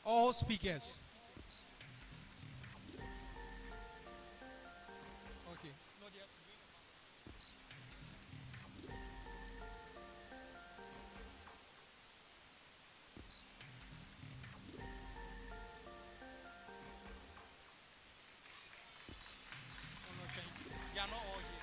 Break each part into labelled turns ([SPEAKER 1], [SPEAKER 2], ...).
[SPEAKER 1] All speakers. Okay. They are not all here.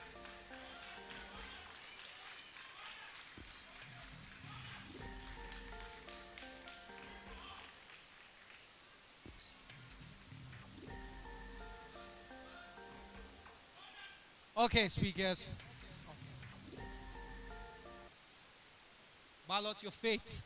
[SPEAKER 1] Okay, speakers. Ballot your fate.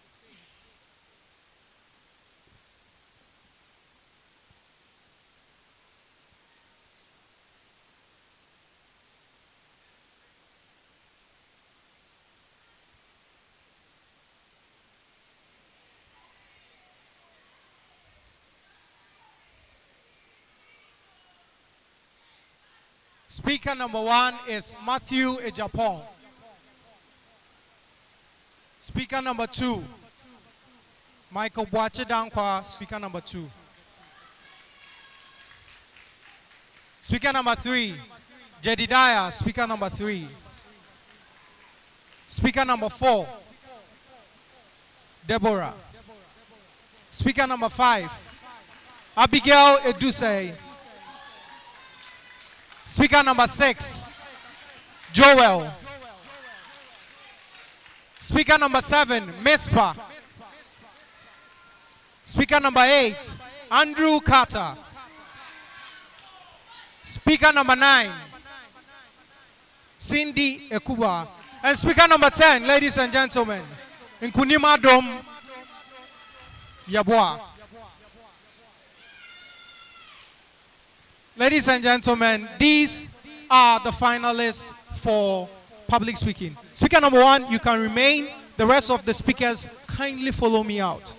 [SPEAKER 1] Speaker number 1 is Matthew Ejapon. Speaker number 2, Michael Boache Dankwa, speaker number 2. Speaker number 3, Jedidiah, speaker number 3. Speaker number 4, Deborah. Speaker number 5, Abigail Edusei. Speaker number 6, Joel. Speaker number 7, Mispa. Speaker number 8, Andrew Carter. Speaker number 9, Cindy Ekuba. And speaker number 10, ladies and gentlemen, Nkunima Dom Yabwa. Ladies and gentlemen, these are the finalists for public speaking. Speaker number 1, you can remain. The rest of the speakers, kindly follow me out.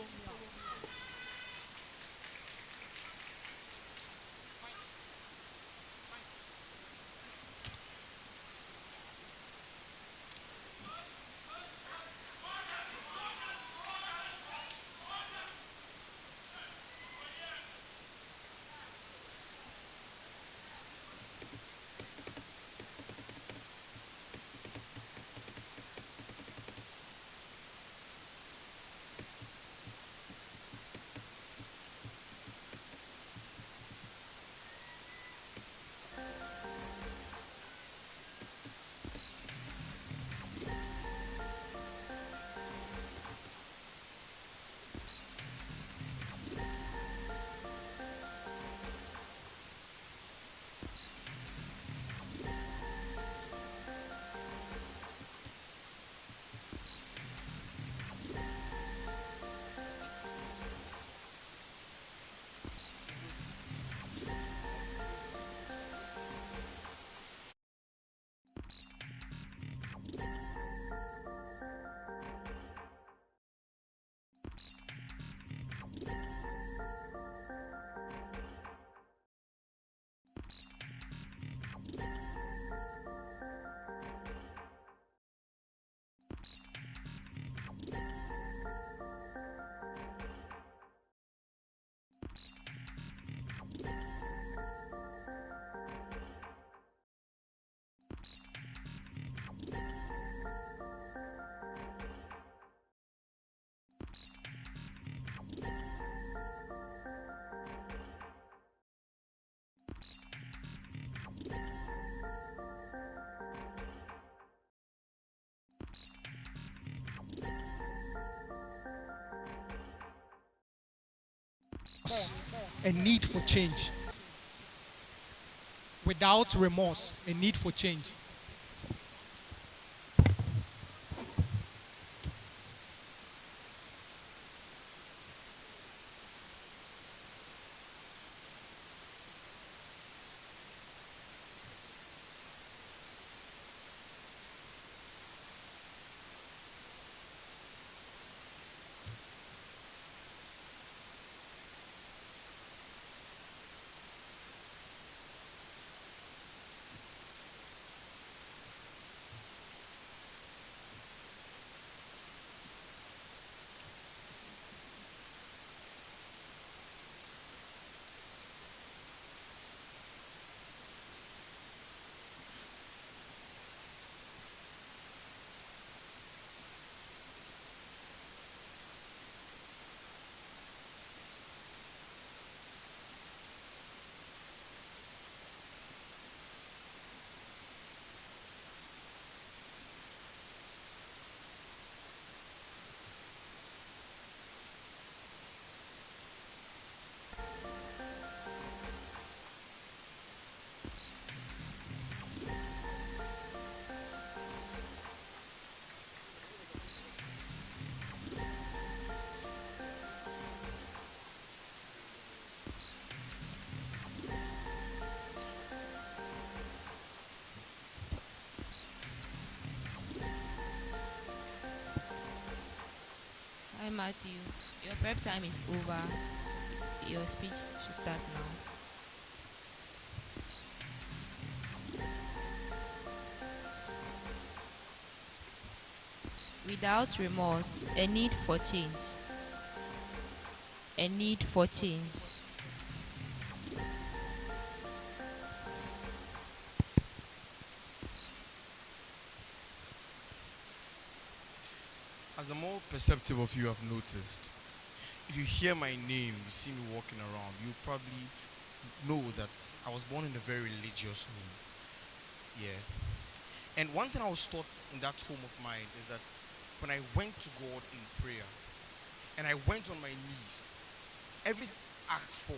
[SPEAKER 1] A need for change. Without remorse, a need for change.
[SPEAKER 2] Hi, Matthew. Your prep time is over. Your speech should start now. Without remorse, a need for change. A need for change.
[SPEAKER 3] As the more perceptive of you have noticed, if you hear my name, you see me walking around, you probably know that I was born in a very religious home. Yeah. And one thing I was taught in that home of mine is that when I went to God in prayer and I went on my knees, everything I asked for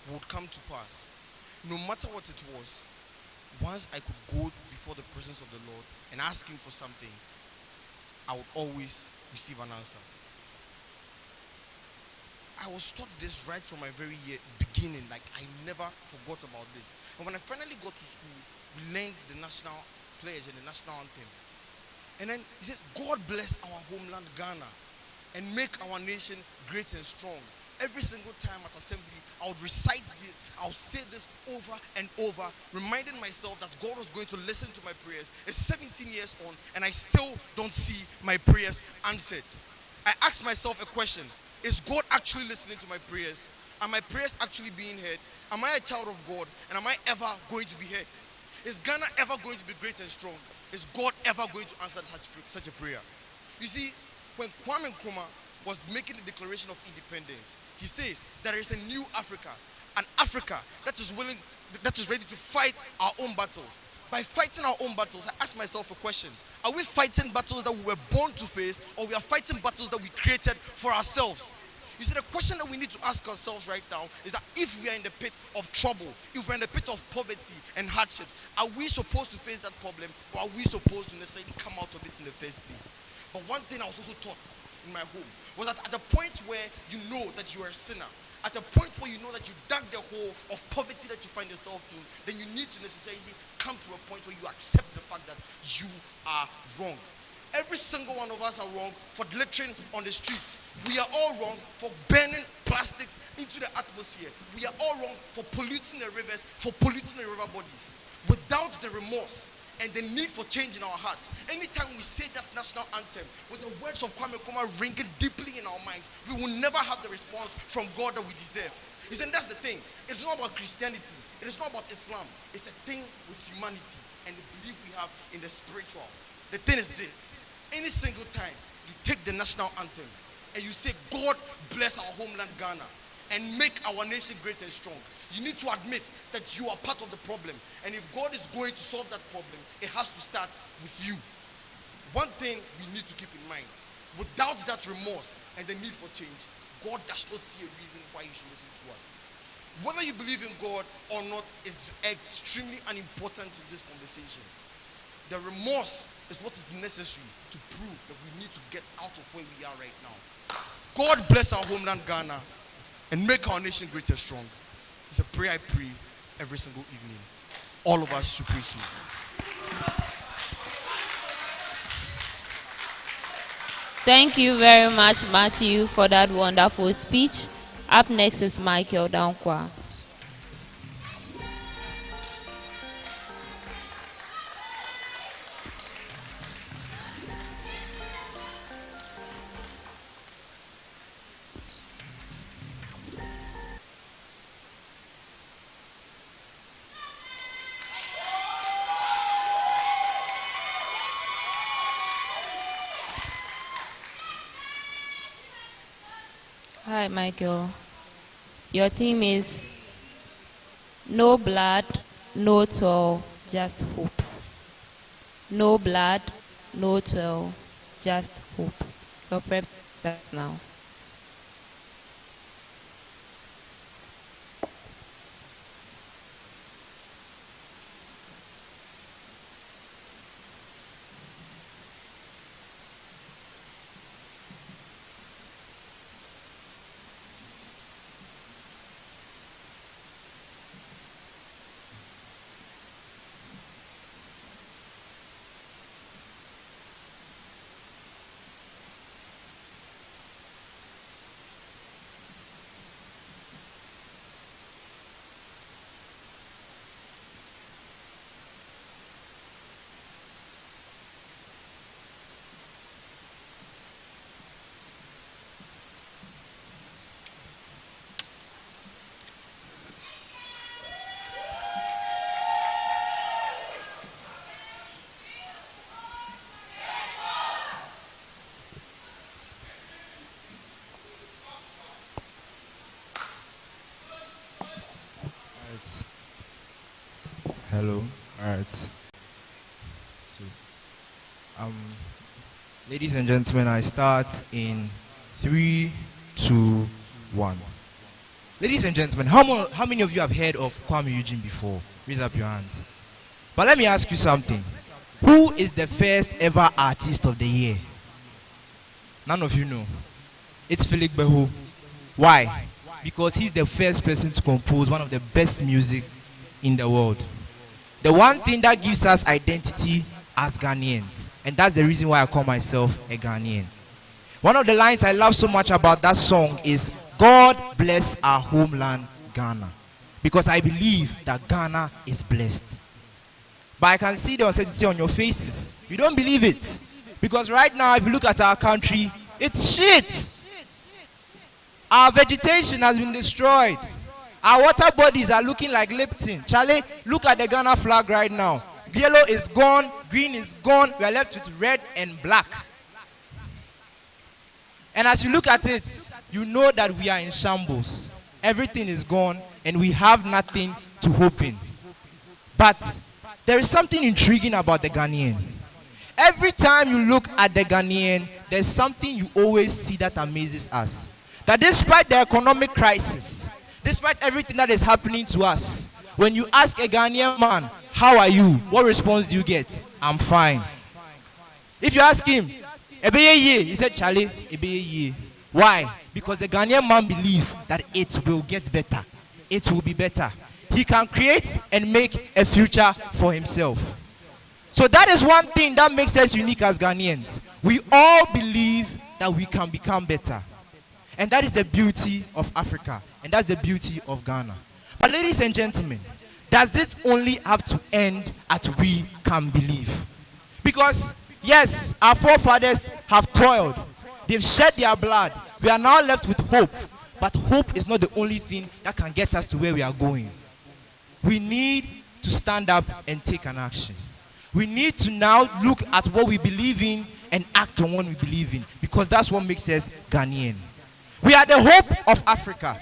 [SPEAKER 3] would come to pass. No matter what it was, once I could go before the presence of the Lord and ask Him for something, I would always receive an answer. I was taught this right from my very beginning. Like, I never forgot about this. And when I finally got to school, we learned the national pledge and the national anthem. And then he said, God bless our homeland Ghana and make our nation great and strong. Every single time at assembly, I would recite this, I would say this over and over, reminding myself that God was going to listen to my prayers. It's 17 years on, and I still don't see my prayers answered. I asked myself a question: is God actually listening to my prayers? Are my prayers actually being heard? Am I a child of God? And am I ever going to be heard? Is Ghana ever going to be great and strong? Is God ever going to answer such a prayer? You see, when Kwame Nkrumah was making the declaration of independence, he says there is a new Africa, an Africa that is willing, that is ready to fight our own battles. By fighting our own battles, I ask myself a question: are we fighting battles that we were born to face, or we are fighting battles that we created for ourselves? You see, the question that we need to ask ourselves right now is that if we are in the pit of trouble, if we're in the pit of poverty and hardships, are we supposed to face that problem, or are we supposed to necessarily come out of it in the first place? But one thing I was also taught in my home was that at the point where you know that you are a sinner, at the point where you know that you dug the hole of poverty that you find yourself in, then you need to necessarily come to a point where you accept the fact that you are wrong. Every single one of us are wrong for littering on the streets. We are all wrong for burning plastics into the atmosphere. We are all wrong for polluting the rivers, for polluting the river bodies. Without the remorse and the need for change in our hearts, anytime we say that national anthem with the words of Kwame Nkrumah ringing deeply in our minds, we will never have the response from God that we deserve. He said that's the thing. It's not about Christianity. It is not about Islam. It's a thing with humanity and the belief we have in the spiritual. The thing is this: any single time you take the national anthem and you say, God bless our homeland Ghana and make our nation great and strong, you need to admit that you are part of the problem. And if God is going to solve that problem, it has to start with you. One thing we need to keep in mind: without that remorse and the need for change, God does not see a reason why you should listen to us. Whether you believe in God or not is extremely unimportant to this conversation. The remorse is what is necessary to prove that we need to get out of where we are right now. God bless our homeland Ghana and make our nation great and strong. It's a prayer I pray every single evening. All of us should pray so.
[SPEAKER 2] Thank you very much, Matthew, for that wonderful speech. Up next is Michael Dankwa. Hi, Michael. Your theme is no blood, no toil, just hope. No blood, no toil, just hope. Your prep starts now.
[SPEAKER 4] right. Hello. All right. So, um, ladies and gentlemen, I start in 3, 2, 1. Ladies and gentlemen, how many of you have heard of Kwame Eugene before? Raise up your hands. But let me ask you something. Who is the first ever artist of the year? None of you know. It's Philip Behu. Why? Because he's the first person to compose one of the best music in the world. The one thing that gives us identity as Ghanaians. And that's the reason why I call myself a Ghanaian. One of the lines I love so much about that song is, God bless our homeland, Ghana. Because I believe that Ghana is blessed. But I can see the uncertainty on your faces. You don't believe it. Because right now, if you look at our country, it's shit. Our vegetation has been destroyed. Our water bodies are looking like Lipton. Charlie, look at the Ghana flag right now. Yellow is gone, green is gone. We are left with red and black. And as you look at it, you know that we are in shambles. Everything is gone and we have nothing to hope in. But there is something intriguing about the Ghanaian. Every time you look at the Ghanaian, there's something you always see that amazes us. That despite the economic crisis, despite everything that is happening to us, when you ask a Ghanaian man, how are you? What response do you get? I'm fine. If you ask him, he said, Charlie, why? Because the Ghanaian man believes that it will get better. It will be better. He can create and make a future for himself. So that is one thing that makes us unique as Ghanaians. We all believe that we can become better. And that is the beauty of Africa. And that's the beauty of Ghana. But ladies and gentlemen, does it only have to end at we can believe? Because yes, our forefathers have toiled. They've shed their blood. We are now left with hope. But hope is not the only thing that can get us to where we are going. We need to stand up and take an action. We need to now look at what we believe in and act on what we believe in. Because that's what makes us Ghanaian. We are the hope of Africa.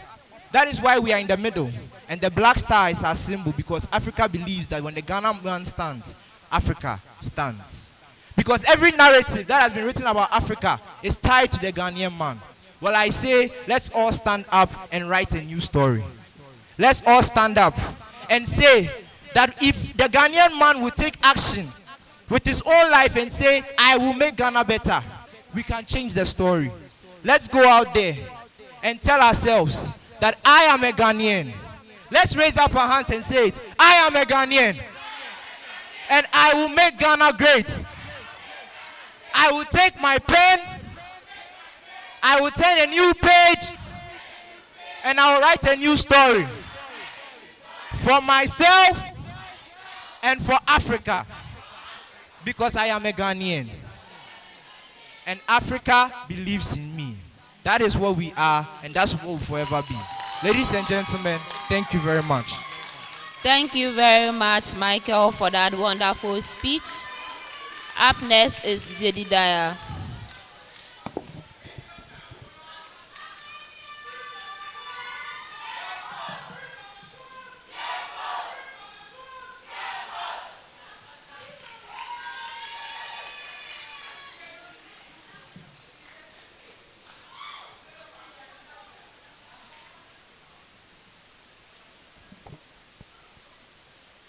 [SPEAKER 4] That is why we are in the middle. And the black star is our symbol, because Africa believes that when the Ghana man stands, Africa stands. Because every narrative that has been written about Africa is tied to the Ghanaian man. Well, I say, let's all stand up and write a new story. Let's all stand up and say that if the Ghanaian man will take action with his own life and say, I will make Ghana better, we can change the story. Let's go out there and tell ourselves that I am a Ghanaian. Let's raise up our hands and say it. I am a Ghanaian. And I will make Ghana great. I will take my pen. I will turn a new page. And I will write a new story. For myself and for Africa. Because I am a Ghanaian. And Africa believes in me. That is what we are, and that's what we'll forever be. Ladies and gentlemen, thank you very much.
[SPEAKER 2] Thank you very much, Michael, for that wonderful speech. Up next is Jedediah.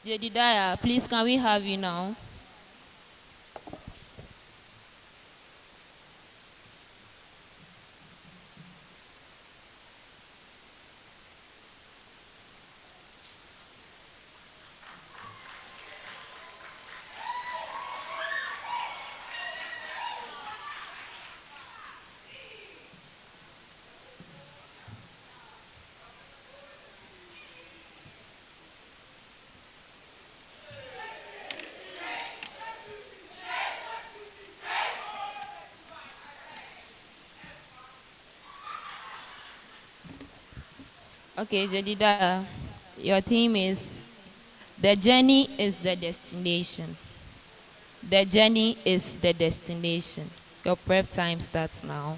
[SPEAKER 2] Jedediah, please, can we have you now? Okay, Jedediah, your theme is the journey is the destination. The journey is the destination. Your prep time starts now.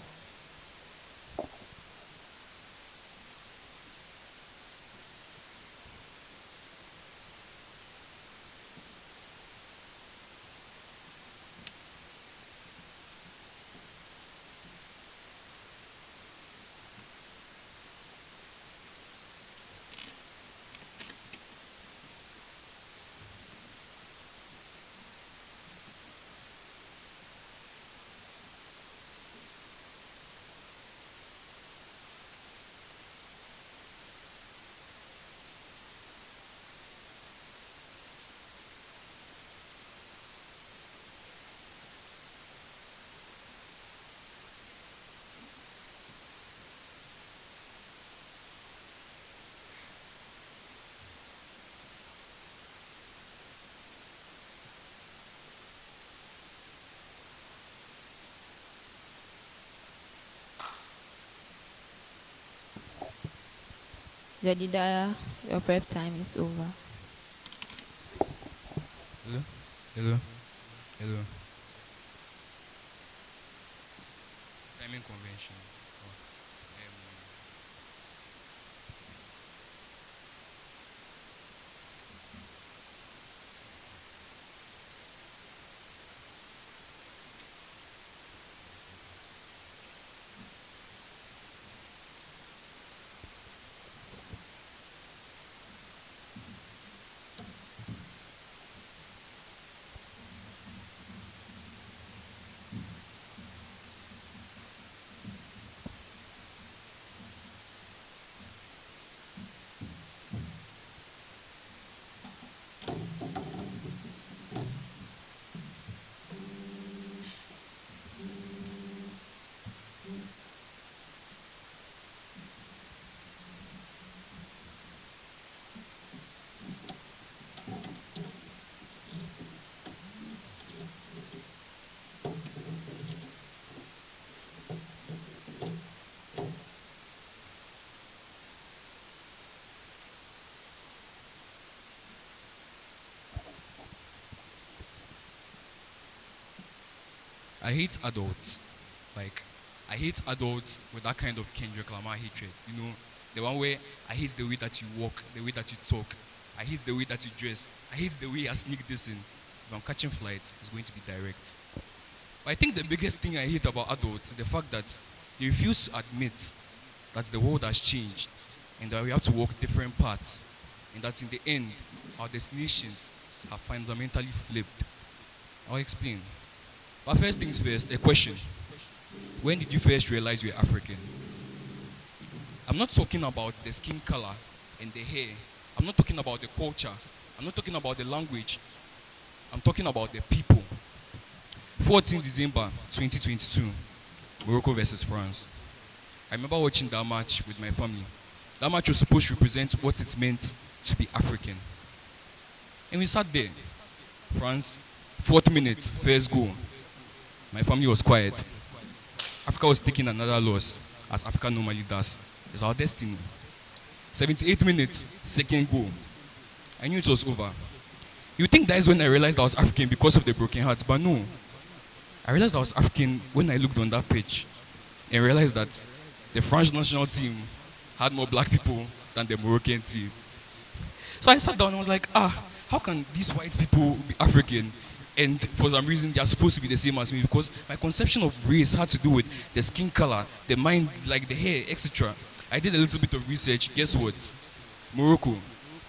[SPEAKER 2] Jedediah, your prep time is over.
[SPEAKER 3] Hello? Hello? Hello? Timing convention. Oh, I hate adults. Like, I hate adults with that kind of Kendrick Lamar hatred. You know, the one where I hate the way that you walk, the way that you talk. I hate the way that you dress. I hate the way I sneak this in. If I'm catching flights, it's going to be direct. But I think the biggest thing I hate about adults is the fact that they refuse to admit that the world has changed and that we have to walk different paths and that in the end, our destinations have fundamentally flipped. I'll explain. But first things first, a question. When did you first realize you're African? I'm not talking about the skin color and the hair. I'm not talking about the culture. I'm not talking about the language. I'm talking about the people. 14 December 2022, Morocco versus France. I remember watching that match with my family. That match was supposed to represent what it meant to be African. And we sat there. France, 4th minute, first goal. My family was quiet. Africa was taking another loss, as Africa normally does. It's our destiny. 78 minutes, second goal. I knew it was over. You think that is when I realized I was African because of the broken hearts, but no. I realized I was African when I looked on that pitch and realized that the French national team had more black people than the Moroccan team. So I sat down and was like, how can these white people be African? And for some reason, they are supposed to be the same as me, because my conception of race had to do with the skin color, the mind, like the hair, etc. I did a little bit of research. Guess what? Morocco,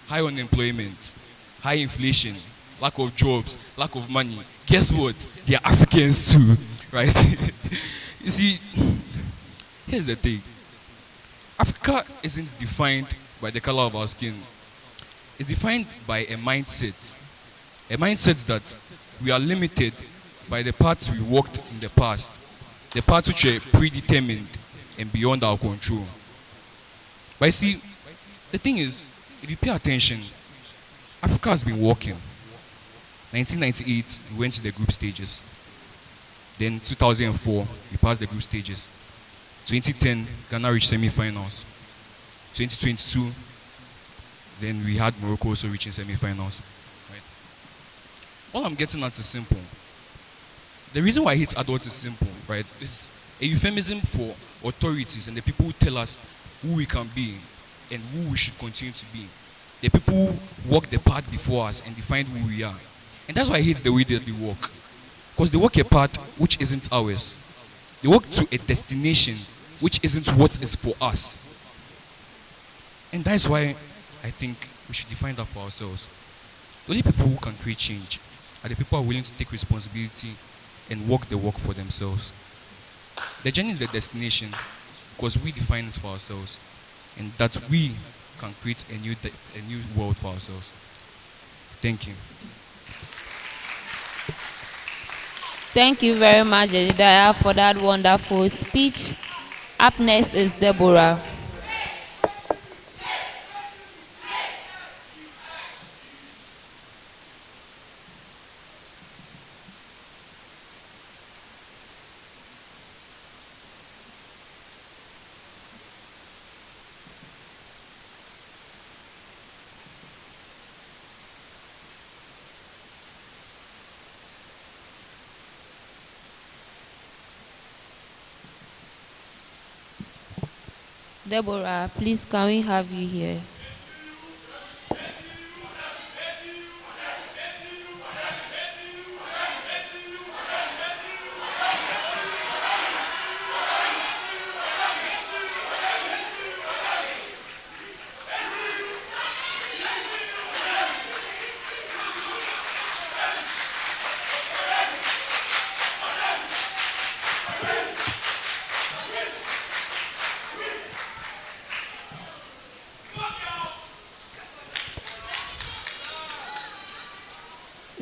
[SPEAKER 3] high unemployment, high inflation, lack of jobs, lack of money. Guess what? They are Africans too, right? You see, here's the thing. Africa isn't defined by the color of our skin. It's defined by a mindset. A mindset that we are limited by the paths we walked in the past, the paths which are predetermined and beyond our control. But you see, the thing is, if you pay attention, Africa has been walking. 1998, we went to the group stages. Then 2004, we passed the group stages. 2010, Ghana reached semi-finals. 2022, then we had Morocco also reaching semi-finals. Right? All I'm getting at is simple. The reason why I hate adults is simple, right? It's a euphemism for authorities and the people who tell us who we can be and who we should continue to be. The people who walk the path before us and define who we are. And that's why I hate the way that they walk. Because they walk a path which isn't ours. They walk to a destination which isn't what is for us. And that's why I think we should define that for ourselves. The only people who can create change are the people who are willing to take responsibility and walk the walk for themselves. The journey is the destination because we define it for ourselves, and that we can create a new world for ourselves. Thank you.
[SPEAKER 2] Thank you very much, Jedediah, for that wonderful speech. Up next is Deborah. Deborah, please, can we have you here?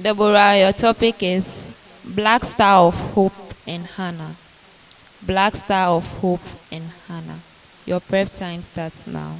[SPEAKER 2] Deborah, your topic is Black Star of Hope in Hannah. Black Star of Hope in Hannah. Your prep time starts now.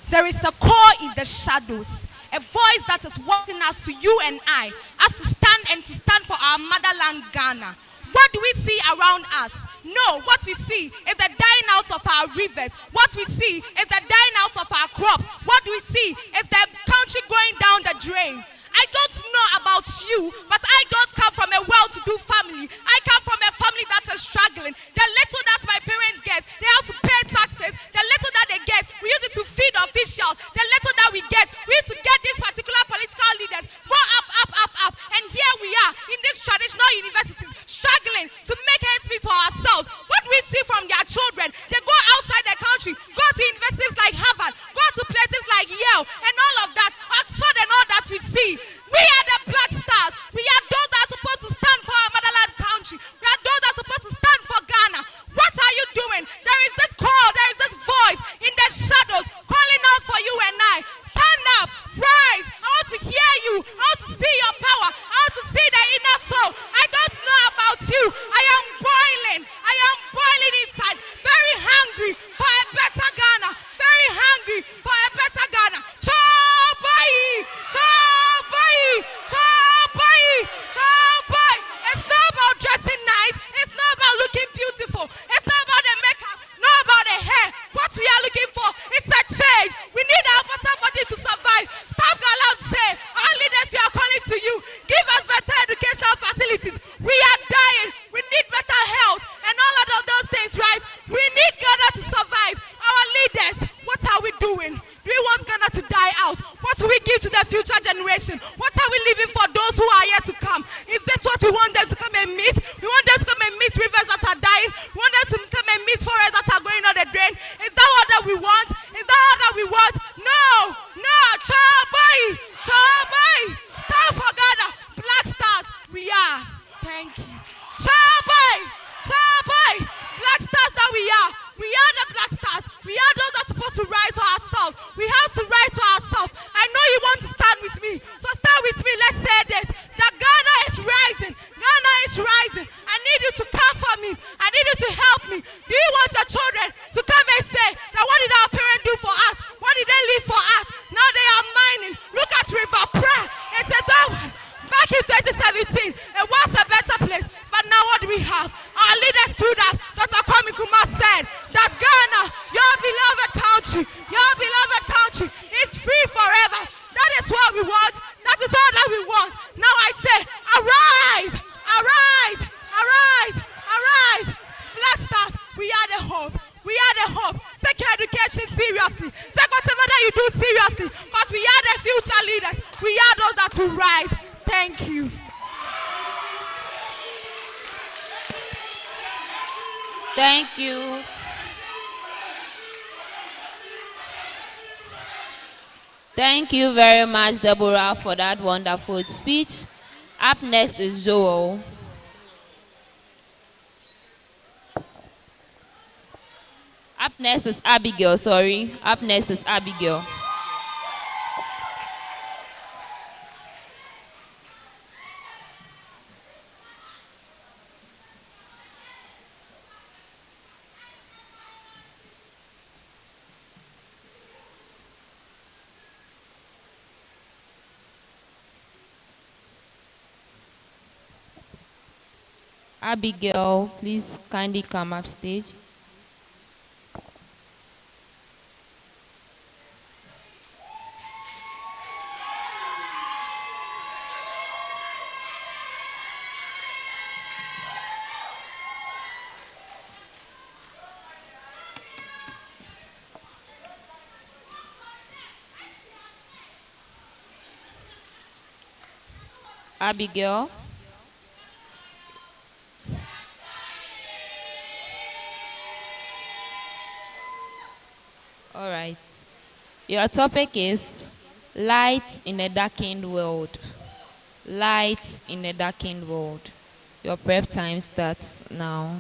[SPEAKER 5] There is a call in the shadows, a voice that is wanting us, to you and I, us to stand for our motherland Ghana. What do we see around us? No, what we see is the dying out of our rivers. What we see is the dying out of our crops. What we see is the country going down the drain. I don't know about you, but I don't come from a well-to-do family. I come from a family that is struggling. The little that my parents get, they have to pay taxes. The little that they get, we use it to feed officials. The little that we get, we use to get these particular political leaders go up. And here we are in these traditional universities, struggling to make ends meet for ourselves. What do we see from their children? They go outside the country, go to universities like Harvard, go to places like Yale, and all of that, Oxford and all that we see. We are the Black Stars. We are those that are supposed to stand for our motherland country. We are those that are supposed to stand for Ghana. What are you doing? There is this call, there is this voice in the shadows calling out for you and I. Stand up, rise. I want to hear you. I want to see your power. I want to see the inner soul. I don't know about you. I am boiling. I am boiling inside. Very hungry for a better Ghana. Very hungry for a better Ghana. It's not about dressing nice. It's not about looking beautiful. It's not about the makeup. Not about the hair. What we are looking for is a change. We need our better body to survive. Stop allowed to say, our leaders, we are calling to you. Give us better educational facilities. We are dying. We need better health and all of those things, right? We need Ghana to survive. Our leaders, what are we doing? Do we want Ghana to die out? What do we give to the future generation? What are we leaving for those who are yet to come? Is this what we want them to come and meet? We want them to come and meet rivers that are dying? We want them to come and meet forests that are going on the drain? Is that all that we want? Is that all that we want? No! Chabai! Stand for Ghana! Black Stars, we are. Thank you. Chabai! Black Stars that we are. We are the Black Stars. We are those that are supposed to rise for ourselves. We have to rise for ourselves. I know you want to stand with me. So stand with me. Let's say this. That Ghana is rising. Ghana is rising. I need you to come for me. I need you to help me. Do you want your children to come and say that what did our parents do for us? What did they leave for us? Now they are mining. Look at River Prayer. It's a dog. Back in 2017, it was a better place. But now what do we have? Our leaders stood up. Dr. Kwame Nkrumah said that Ghana, your beloved country, is free forever. That is what we want. That is all that we want. Now I say, arise. Black Stars, we are the hope. We are the hope. Take your education seriously. Take whatever that you do seriously. Because we are the future leaders. We are those that will rise. Thank you.
[SPEAKER 2] Thank you. Thank you very much, Deborah, for that wonderful speech. Up next is Joel. Up next is Abigail, sorry. Up next is Abigail. Abigail, please kindly come up stage. Abigail. All right. Your topic is light in a darkened world. Light in a darkened world. Your prep time starts now.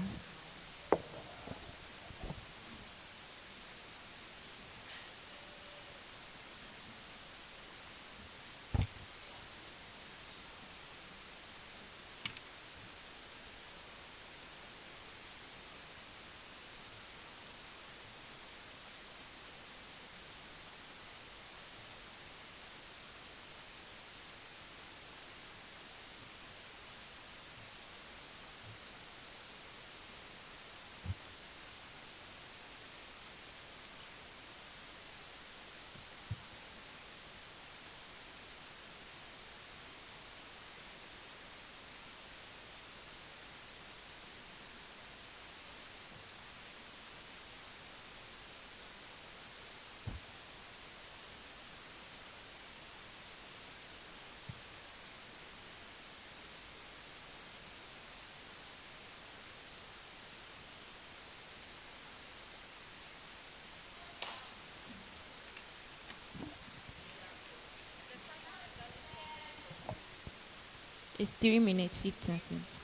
[SPEAKER 2] It's 3 minutes, 15 seconds.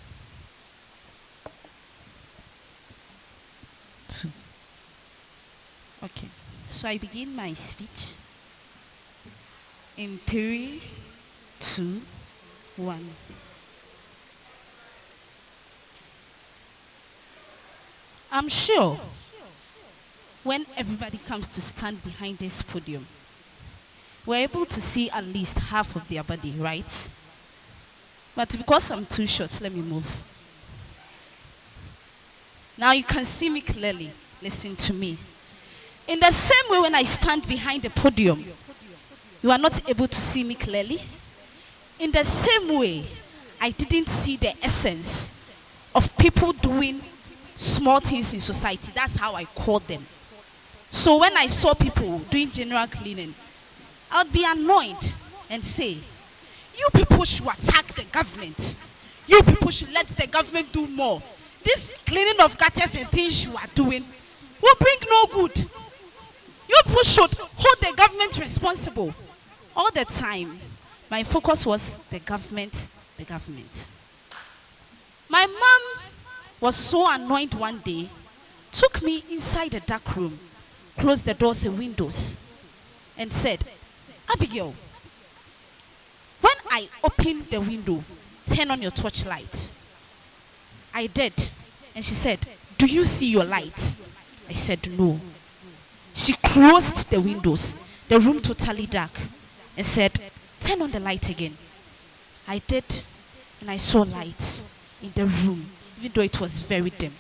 [SPEAKER 6] Okay, so I begin my speech in 3, 2, 1. I'm sure when everybody comes to stand behind this podium, we're able to see at least half of their body, right? But because I'm too short, let me move. Now you can see me clearly. Listen to me. In the same way, when I stand behind the podium, you are not able to see me clearly. In the same way, I didn't see the essence of people doing small things in society. That's how I called them. So when I saw people doing general cleaning, I would be annoyed and say, you people should attack the government. You people should let the government do more. This cleaning of gutters and things you are doing will bring no good. You people should hold the government responsible. All the time, my focus was the government, the government. My mom was so annoyed one day, took me inside a dark room, closed the doors and windows, and said, Abigail, when I opened the window, turn on your torchlight. I did. And she said, do you see your light? I said, no. She closed the windows, the room totally dark, and said, turn on the light again. I did, and I saw light in the room, even though it was very dim.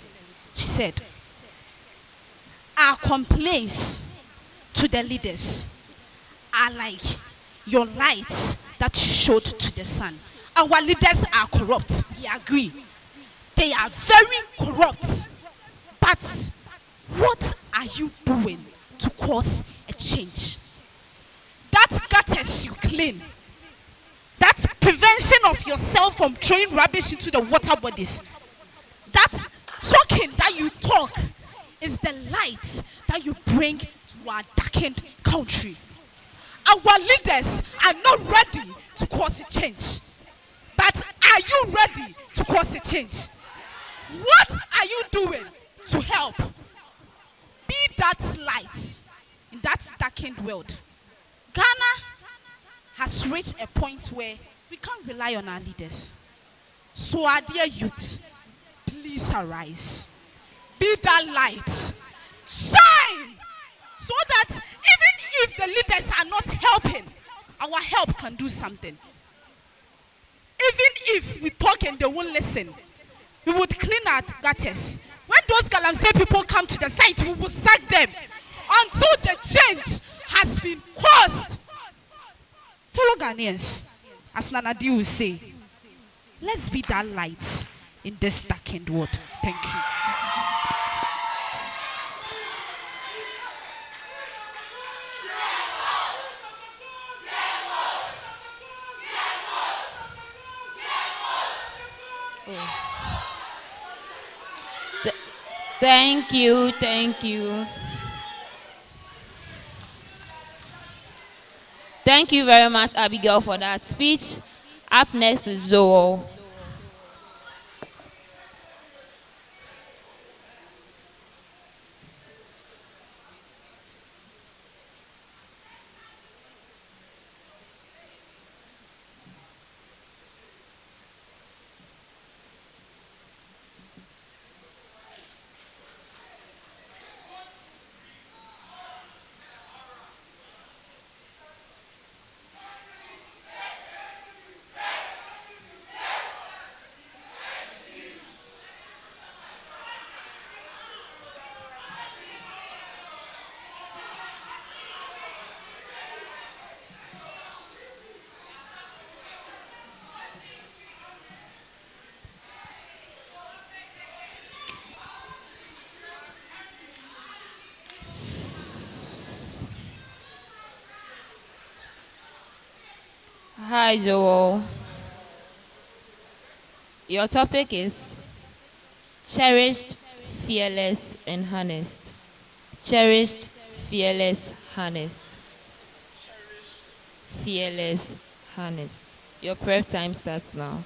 [SPEAKER 6] She said, our complaints to the leaders are like your light that you showed to the sun. Our leaders are corrupt. We agree. They are very corrupt. But what are you doing to cause a change? That gutters you clean, that prevents prevention of yourself from throwing rubbish into the water bodies. That talking that you talk is the light that you bring to our darkened country. Our leaders are not ready to cause a change. But are you ready to cause a change? What are you doing to help? Be that light in that darkened world. Ghana has reached a point where we can't rely on our leaders. So our dear youth, please arise. Be that light. Shine! So that even if the leaders are not helping, our help can do something. Even if we talk and they won't listen, we would clean our gutters. When those Galamsey people come to the site, we will sack them until the change has been caused. Fellow Ghanaians, as Nana D will say, let's be that light in this darkened world. Thank you.
[SPEAKER 2] Thank you, thank you. Thank you very much, Abigail, for that speech. Up next is Zoe. Hi, Joel. Your topic is cherished, fearless, and honest. Cherished, fearless, honest. Fearless, honest. Your prep time starts now.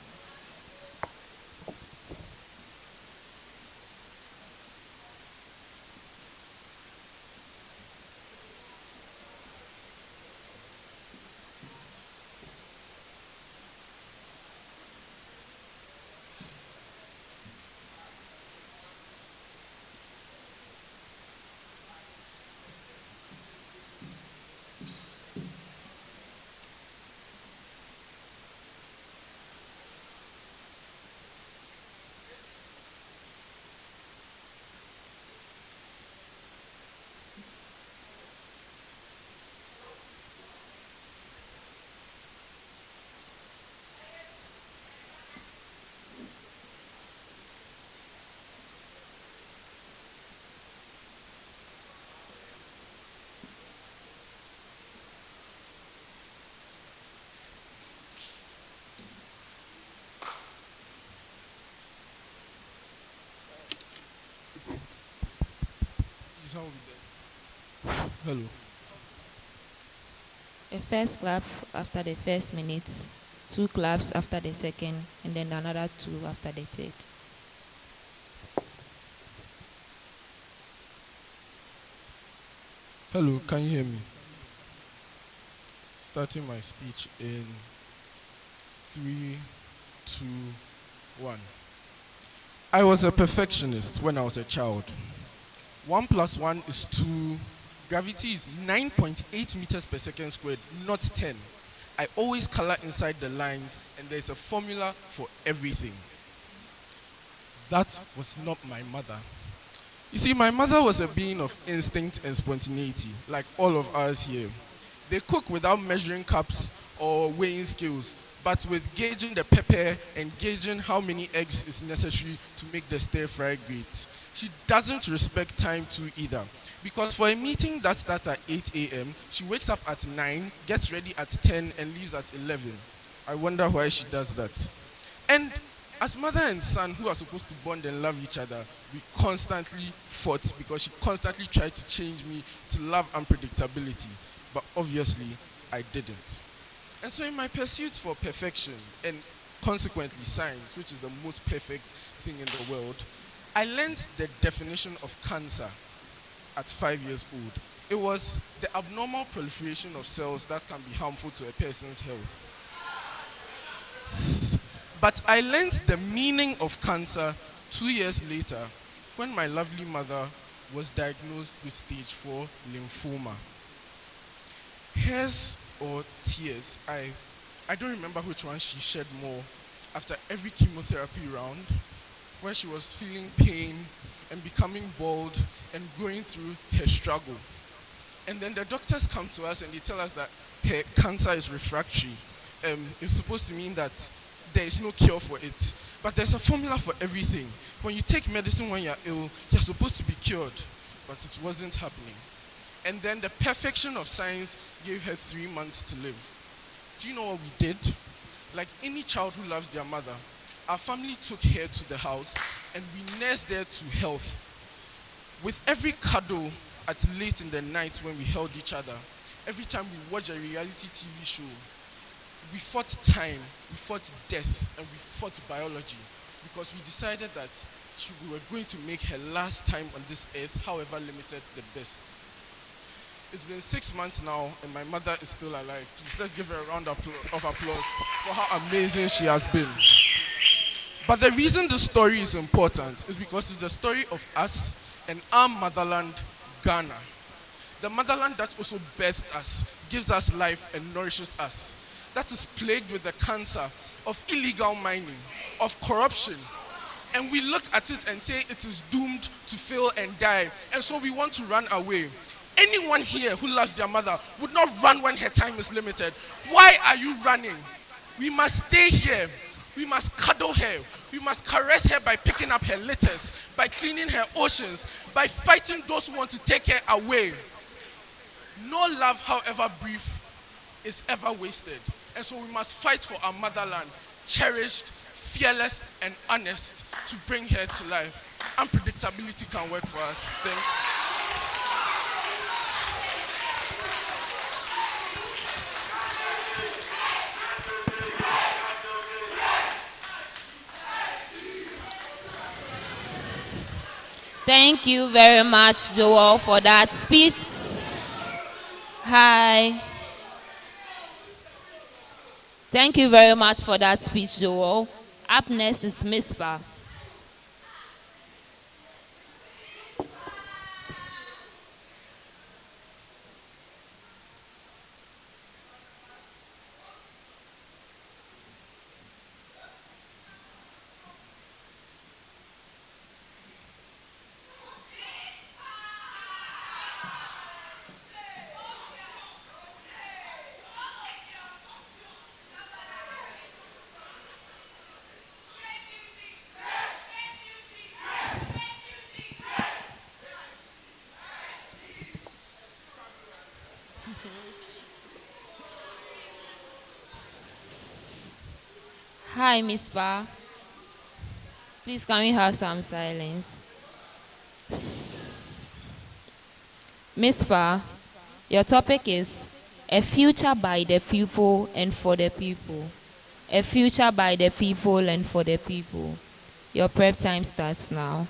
[SPEAKER 3] Hello.
[SPEAKER 2] A first clap after the first minute, 2 claps after the second, and then another 2 after the third.
[SPEAKER 3] Hello, can you hear me? Starting my speech in 3, 2, 1. I was a perfectionist when I was a child. 1 + 1 is 2. Gravity is 9.8 meters per second squared, not 10. I always color inside the lines, and there's a formula for everything. That was not my mother. You see, my mother was a being of instinct and spontaneity, like all of us here. They cook without measuring cups or weighing scales, but with gauging the pepper and gauging how many eggs is necessary to make the stir-fry great. She doesn't respect time too either, because for a meeting that starts at 8 a.m., she wakes up at 9, gets ready at 10, and leaves at 11.
[SPEAKER 7] I wonder why she does that. And as mother and son who are supposed to bond and love each other, we constantly fought because she constantly tried to change me to love unpredictability. But obviously, I didn't. And so in my pursuit for perfection and consequently science, which is the most perfect thing in the world, I learned the definition of cancer at 5 years old. It was the abnormal proliferation of cells that can be harmful to a person's health. But I learned the meaning of cancer 2 years later when my lovely mother was diagnosed with stage 4 lymphoma. Hairs or tears, I don't remember which one she shed more after every chemotherapy round, where she was feeling pain and becoming bald and going through her struggle. And then the doctors come to us and they tell us that her cancer is refractory. It's supposed to mean that there is no cure for it. But there's a formula for everything. When you take medicine when you're ill, you're supposed to be cured. But it wasn't happening. And then the perfection of science gave her 3 months to live. Do you know what we did? Like any child who loves their mother, our family took her to the house and we nursed her to health. With every cuddle at late in the night when we held each other, every time we watched a reality TV show, we fought time, we fought death, and we fought biology because we decided that we were going to make her last time on this earth, however limited, the best. It's been 6 months now, and my mother is still alive. Please, let's give her a round of applause for how amazing she has been. But the reason the story is important is because it's the story of us and our motherland, Ghana. The motherland that also birthed us, gives us life, and nourishes us. That is plagued with the cancer of illegal mining, of corruption. And we look at it and say it is doomed to fail and die. And so we want to run away. Anyone here who loves their mother would not run when her time is limited. Why are you running? We must stay here. We must cuddle her. We must caress her by picking up her litters, by cleaning her oceans, by fighting those who want to take her away. No love, however brief, is ever wasted. And so we must fight for our motherland, cherished, fearless, and honest, to bring her to life. Unpredictability can work for us. Thank you.
[SPEAKER 2] Thank you very much, Joel, for that speech. Hi. Thank you very much for that speech, Joel. Up next is Missa. Hi, Missa. Please, can we have some silence? Missa, your topic is a future by the people and for the people. A future by the people and for the people. Your prep time starts now.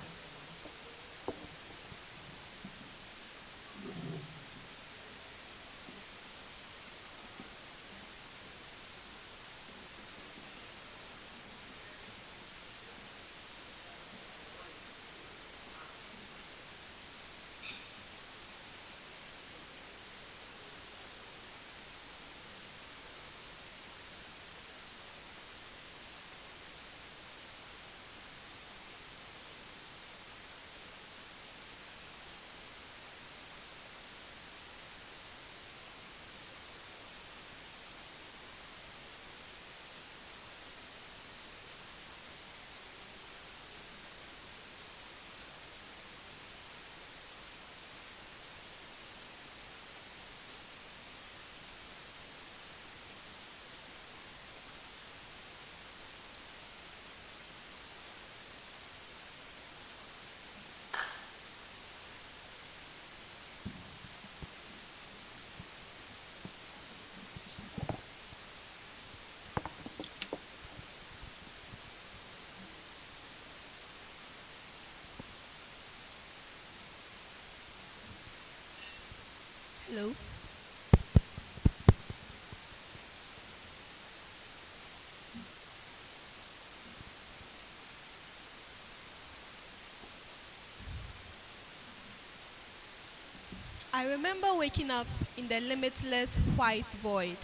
[SPEAKER 8] I remember waking up in the limitless white void.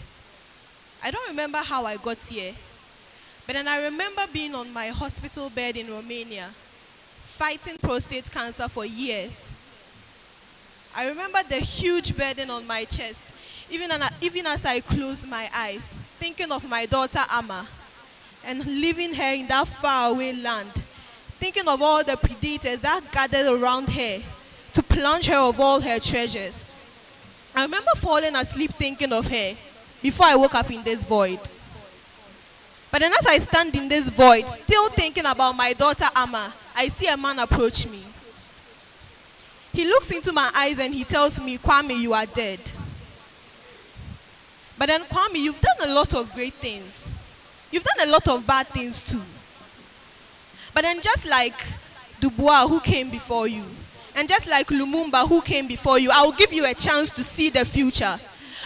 [SPEAKER 8] I don't remember how I got here, but then I remember being on my hospital bed in Romania, fighting prostate cancer for years. I remember the huge burden on my chest, even as I closed my eyes, thinking of my daughter Amma and leaving her in that faraway land, thinking of all the predators that gathered around her to plunge her of all her treasures. I remember falling asleep thinking of her before I woke up in this void. But then as I stand in this void, still thinking about my daughter Amma, I see a man approach me. He looks into my eyes and he tells me, Kwame, you are dead. But then, Kwame, you've done a lot of great things. You've done a lot of bad things too. But then just like Dubois who came before you, and just like Lumumba who came before you, I'll give you a chance to see the future.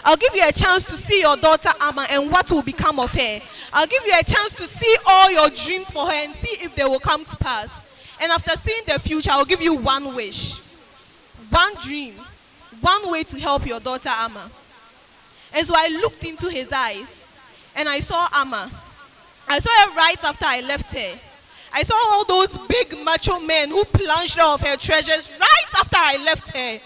[SPEAKER 8] I'll give you a chance to see your daughter Amma and what will become of her. I'll give you a chance to see all your dreams for her and see if they will come to pass. And after seeing the future, I'll give you one wish, one dream, one way to help your daughter Amma. And so I looked into his eyes and I saw Amma. I saw her right after I left her. I saw all those big macho men who plunged her of her treasures right after I left her.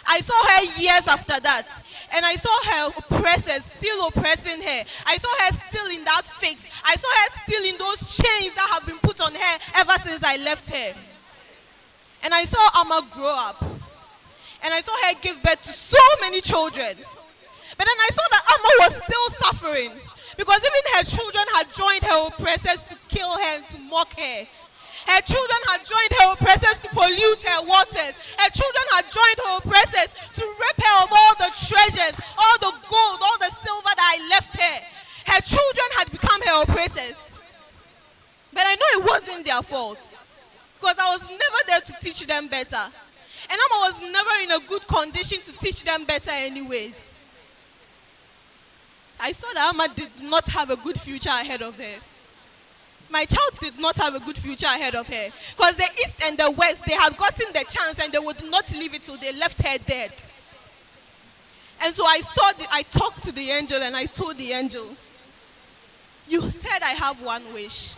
[SPEAKER 8] I saw her years after that. And I saw her oppressors still oppressing her. I saw her still in that fix. I saw her still in those chains that have been put on her ever since I left her. And I saw Amma grow up. And I saw her give birth to so many children. But then I saw that Amma was still suffering. Because even her children had joined her oppressors to kill her and to mock her. Her children had joined her oppressors to pollute her waters. Her children had joined her oppressors to rip her of all the treasures, all the gold, all the silver that I left her. Her children had become her oppressors. But I know it wasn't their fault. Because I was never there to teach them better. And Amma was never in a good condition to teach them better anyways. I saw that Amma did not have a good future ahead of her. My child did not have a good future ahead of her. Because the East and the West, they had gotten the chance and they would not leave it till they left her dead. And so I talked to the angel and I told the angel, you said I have one wish.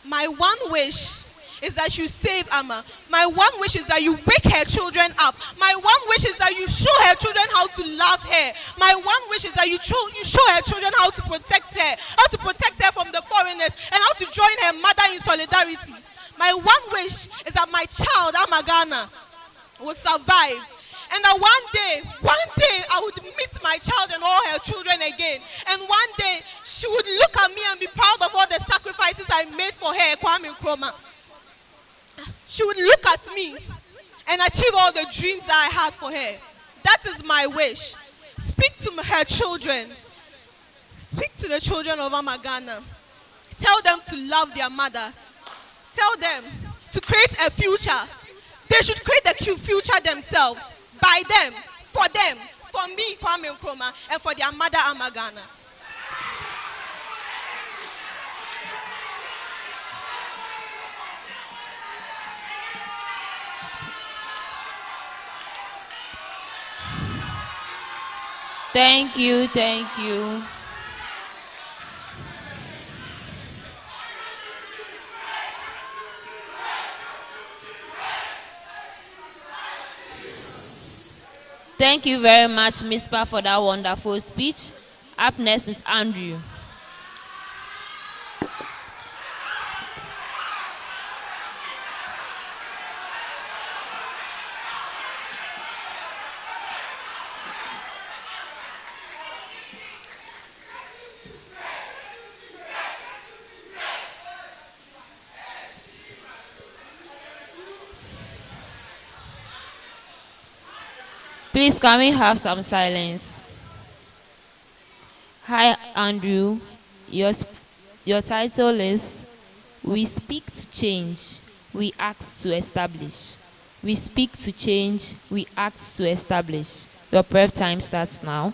[SPEAKER 8] My one wish is that you save Amma. My one wish is that you wake her children up. My one wish is that you show her children how to love her. My one wish is that you show her children how to protect her from the foreigners, and how to join her mother in solidarity. My one wish is that my child, Amagana, would survive. And that one day, I would meet my child and all her children again. And one day, she would look at me and be proud of all the sacrifices I made for her, Kwame Nkrumah. She would look at me and achieve all the dreams that I had for her. That is my wish. Speak to her children. Speak to the children of Amagana. Tell them to love their mother. Tell them to create a future. They should create the future themselves. By them. For me, Kwame Nkrumah, and for their mother, Amagana.
[SPEAKER 2] Thank you, thank you. Thank you very much, Miss Pa, for that wonderful speech. Up next is Andrew. Please, can we have some silence? Hi, Andrew. Your title is We Speak to Change, We Act to Establish. We speak to change, we act to establish. Your prep time starts now.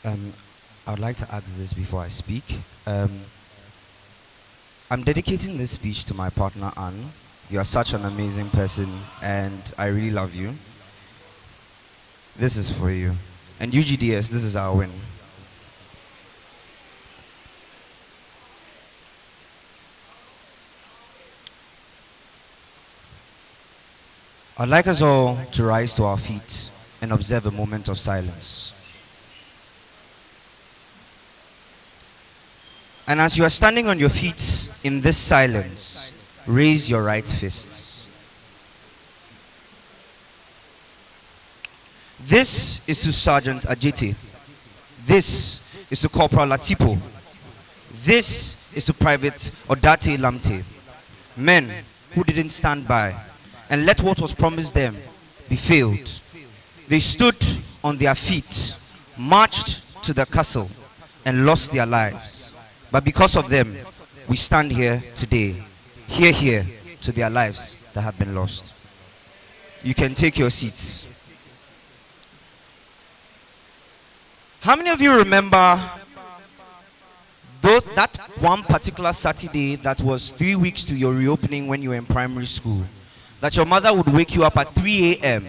[SPEAKER 9] Um, I would like to ask this before I speak. Um, I'm dedicating this speech to my partner Anne. You are such an amazing person, and I really love you. This is for you. And UGDS, this is our win. I'd like us all to rise to our feet and observe a moment of silence. And as you are standing on your feet in this silence, raise your right fists. This is to Sergeant Ajiti. This is to Corporal Latipo. This is to Private Odate Lamte. Men who didn't stand by and let what was promised them be failed. They stood on their feet, marched to the castle, and lost their lives. But because of them, we stand here today. Here to their lives that have been lost. You can take your seats. How many of you remember that one particular Saturday that was 3 weeks to your reopening when you were in primary school? That your mother would wake you up at 3 a.m.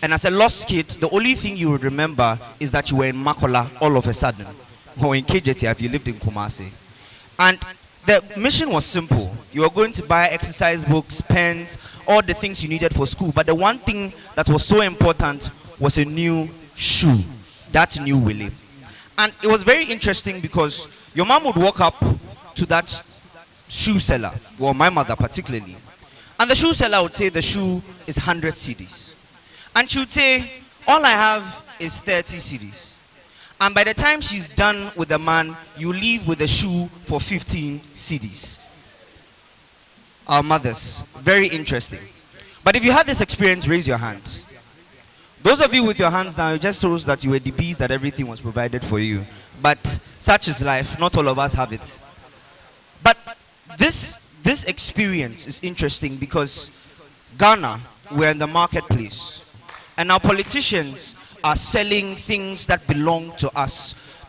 [SPEAKER 9] and as a lost kid, the only thing you would remember is that you were in Makola all of a sudden. Or in KJT if you lived in Kumasi. And the mission was simple. You were going to buy exercise books, pens, all the things you needed for school. But the one thing that was so important was a new shoe. That new Willie. And it was very interesting because your mom would walk up to that shoe seller, or my mother particularly. And the shoe seller would say the shoe is 100 cedis. And she would say, all I have is 30 cedis. And by the time she's done with the man, you leave with the shoe for 15 cedis. Our mothers, very interesting. But if you had this experience, raise your hand. Those of you with your hands down, it just shows that you were the beast, that everything was provided for you. But such is life. Not all of us have it. But this experience is interesting because Ghana, we're in the marketplace. And our politicians are selling things that belong to us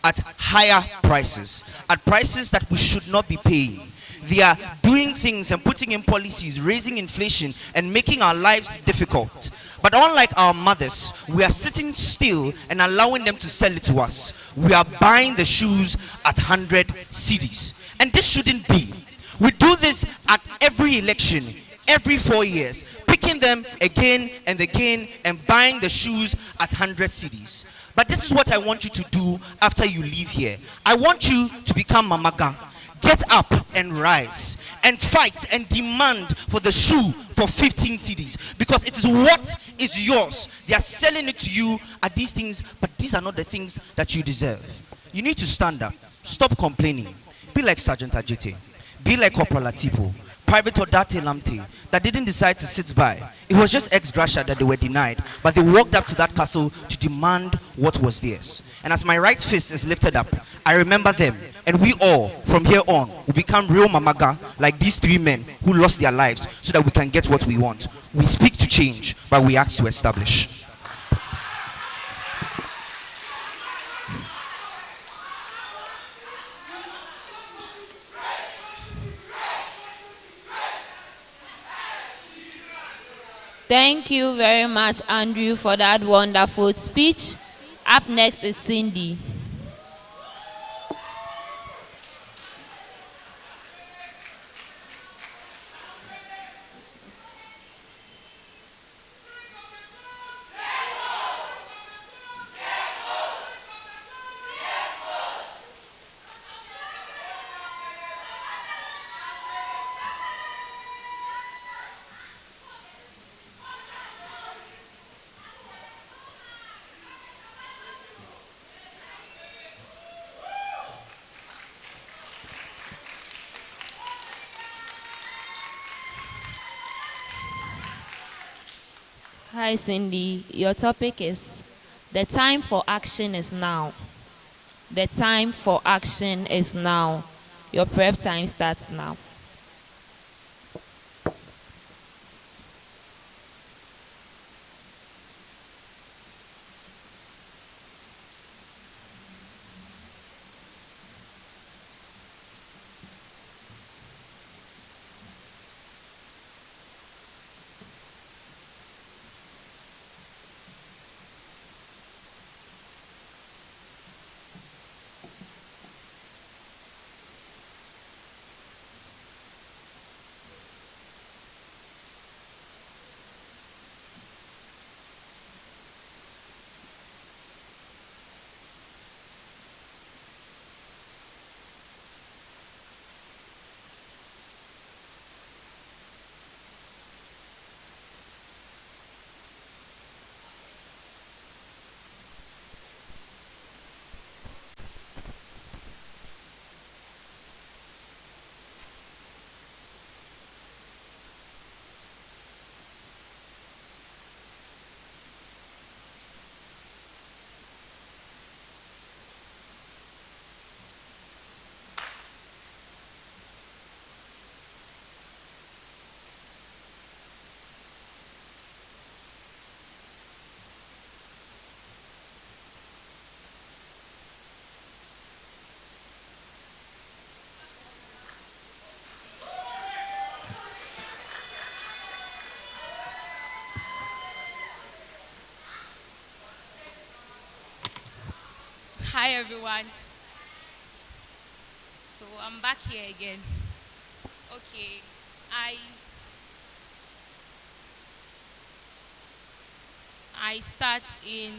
[SPEAKER 9] at higher prices, at prices that we should not be paying. They are doing things and putting in policies, raising inflation and making our lives difficult. But unlike our mothers, we are sitting still and allowing them to sell it to us. We are buying the shoes at 100 cedis. And this shouldn't be. We do this at every election, every 4 years, picking them again and again and buying the shoes at 100 cedis. But this is what I want you to do after you leave here. I want you to become Mamaga. Get up and rise and fight and demand for the shoe for 15 cedis, because it is what is yours. They are selling it to you at these things, but these are not the things that you deserve. You need to stand up. Stop complaining. Be like Sergeant Ajite. Be like Corporal Latipo. Private Odate Lamte that didn't decide to sit by. It was just ex gratia that they were denied, but they walked up to that castle to demand what was theirs. And as my right fist is lifted up, I remember them, and we all from here on will become real Mamaga like these 3 men who lost their lives so that we can get what we want. We speak to change, but we act to establish.
[SPEAKER 2] Thank you very much, Andrew, for that wonderful speech. Up next is Cindy. Hi, Cindy. Your topic is the time for action is now. The time for action is now. Your prep time starts now.
[SPEAKER 10] Hi everyone. So I'm back here again. Okay, I start in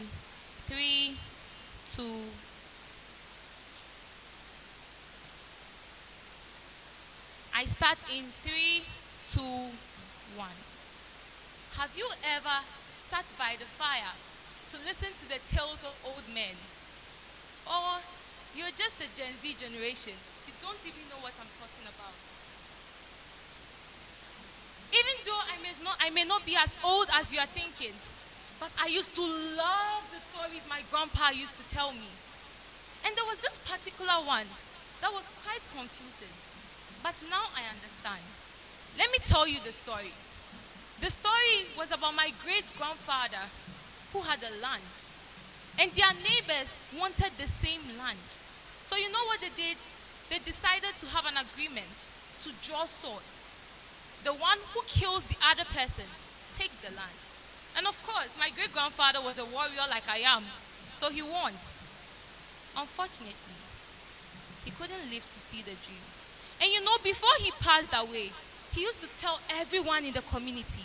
[SPEAKER 10] 3, 2. I start in 3, 2, 1. Have you ever sat by the fire to listen to the tales of old men? Or you're just a Gen Z generation. You don't even know what I'm talking about. Even though I may not be as old as you are thinking, but I used to love the stories my grandpa used to tell me. And there was this particular one that was quite confusing. But now I understand. Let me tell you the story. The story was about my great-grandfather who had a land. And their neighbors wanted the same land. So you know what they did? They decided to have an agreement to draw swords. The one who kills the other person takes the land. And of course, my great-grandfather was a warrior like I am. So he won. Unfortunately, he couldn't live to see the dream. And you know, before he passed away, he used to tell everyone in the community,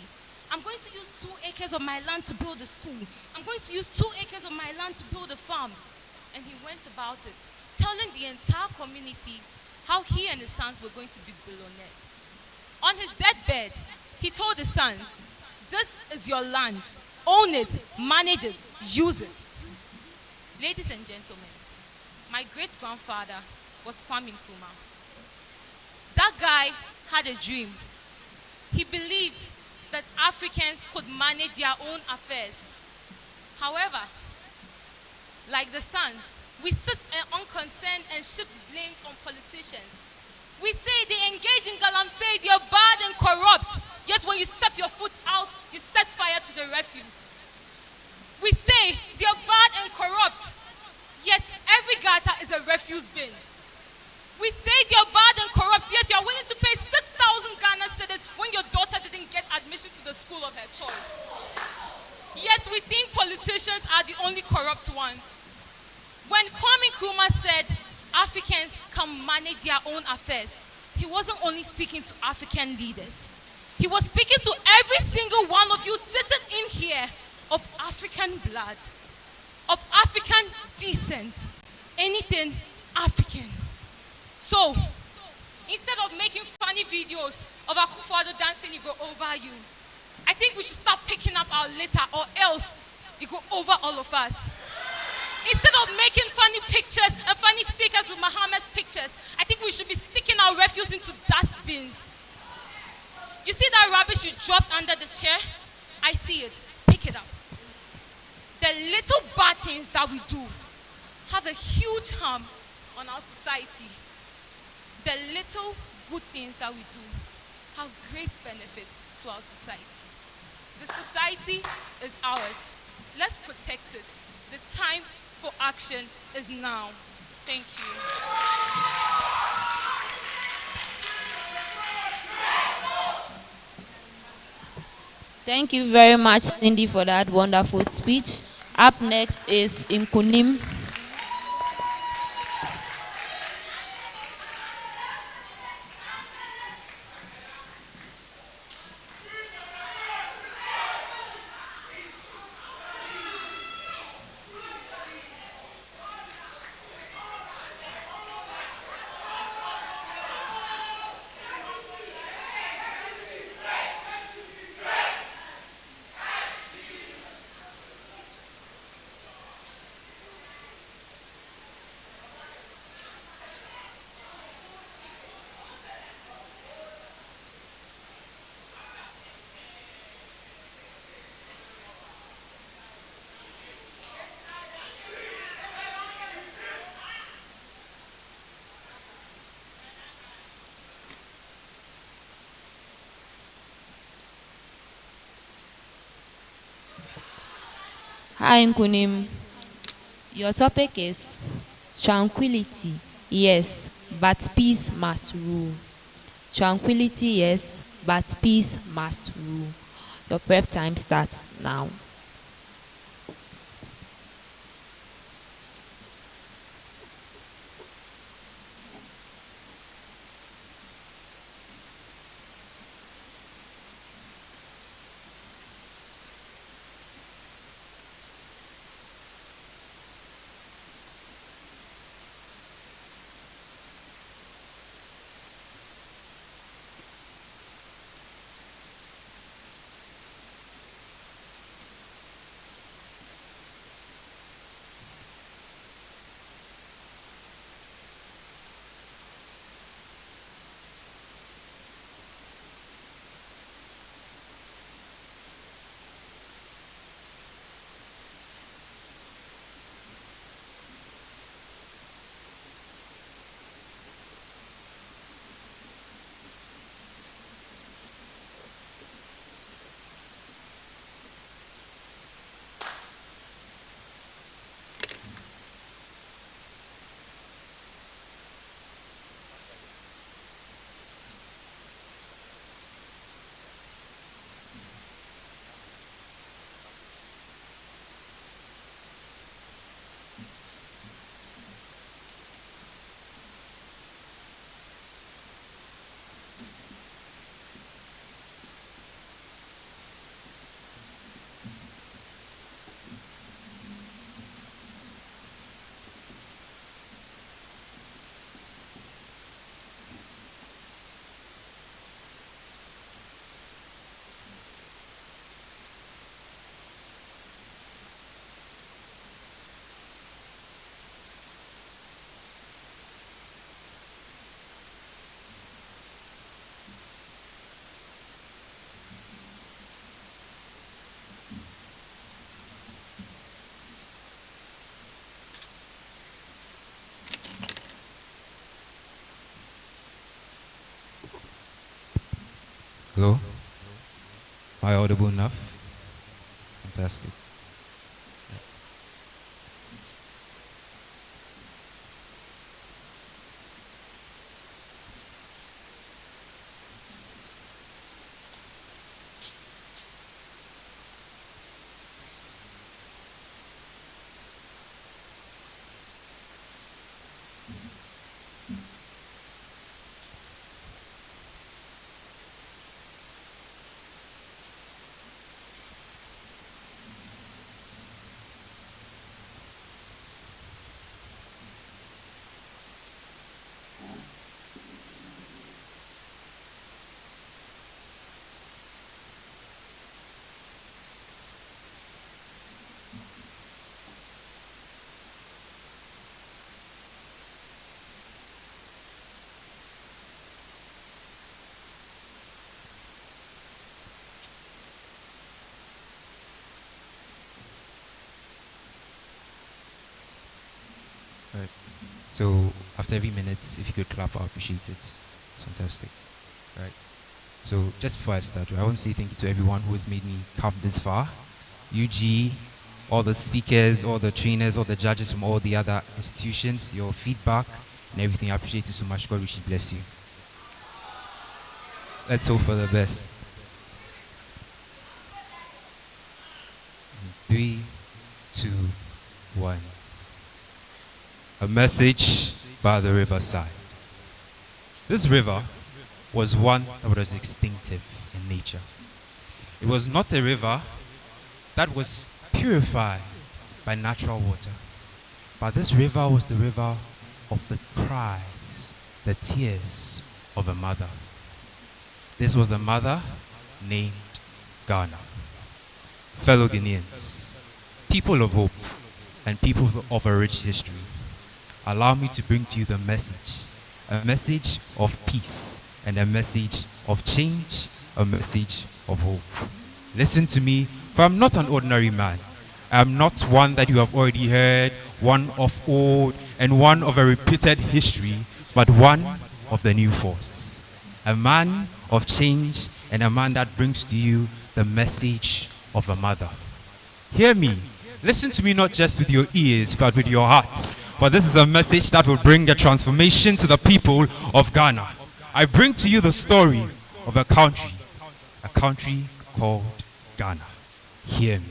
[SPEAKER 10] I'm going to use 2 acres of my land to build a school. I'm going to use 2 acres of my land to build a farm. And he went about it, telling the entire community how he and his sons were going to be billionaires. On his deathbed, he told his sons, this is your land. Own it, manage it, use it. Ladies and gentlemen, my great-grandfather was Kwame Nkrumah. That guy had a dream. He believed that Africans could manage their own affairs. However, like the sons, we sit unconcerned and shift blames on politicians. We say they engage in galamsey, they are bad and corrupt, yet when you step your foot out, you set fire to the refuse. We say they are bad and corrupt, yet every gutter is a refuse bin. We say they are bad and corrupt, yet you are willing to pay 6,000 Ghana cedis when your daughter didn't get admission to the school of her choice. Yet we think politicians are the only corrupt ones. When Kwame Nkrumah said Africans can manage their own affairs, he wasn't only speaking to African leaders. He was speaking to every single one of you sitting in here of African blood, of African descent, anything African. So, instead of making funny videos of Akufo-Addo dancing, it go over you, I think we should start picking up our litter, or else it go over all of us. Instead of making funny pictures and funny stickers with Muhammad's pictures, I think we should be sticking our refuse into dustbins. You see that rubbish you dropped under the chair? I see it. Pick it up. The little bad things that we do have a huge harm on our society. The little good things that we do have great benefit to our society. The society is ours. Let's protect it. The time for action is now. Thank you.
[SPEAKER 2] Thank you very much, Cindy, for that wonderful speech. Up next is Inim. Hi, Nkunim. Your topic is tranquility, yes, but peace must rule. Tranquility, yes, but peace must rule. Your prep time starts now.
[SPEAKER 11] Hello? Am I audible enough? Fantastic. Right. So after every minute, if you could clap, I appreciate it. It's fantastic. Right. So just before I start, I want to say thank you to everyone who has made me come this far. UG, all the speakers, all the trainers, all the judges from all the other institutions, your feedback and everything. I appreciate you so much. God richly bless you. Let's hope for the best. 3, 2, 1. A message by the riverside. This river was one that was distinctive in nature. It was not a river that was purified by natural water, but this river was the river of the cries, the tears of a mother. This was a mother named Ghana. Fellow Guineans, people of hope and people of a rich history, allow me to bring to you the message, a message of peace and a message of change, a message of hope. Listen to me, for I'm not an ordinary man. I'm not one that you have already heard, one of old and one of a repeated history, but one of the new force. A man of change and a man that brings to you the message of a mother. Hear me. Listen to me not just with your ears, but with your hearts. For this is a message that will bring a transformation to the people of Ghana. I bring to you the story of a country called Ghana. Hear me.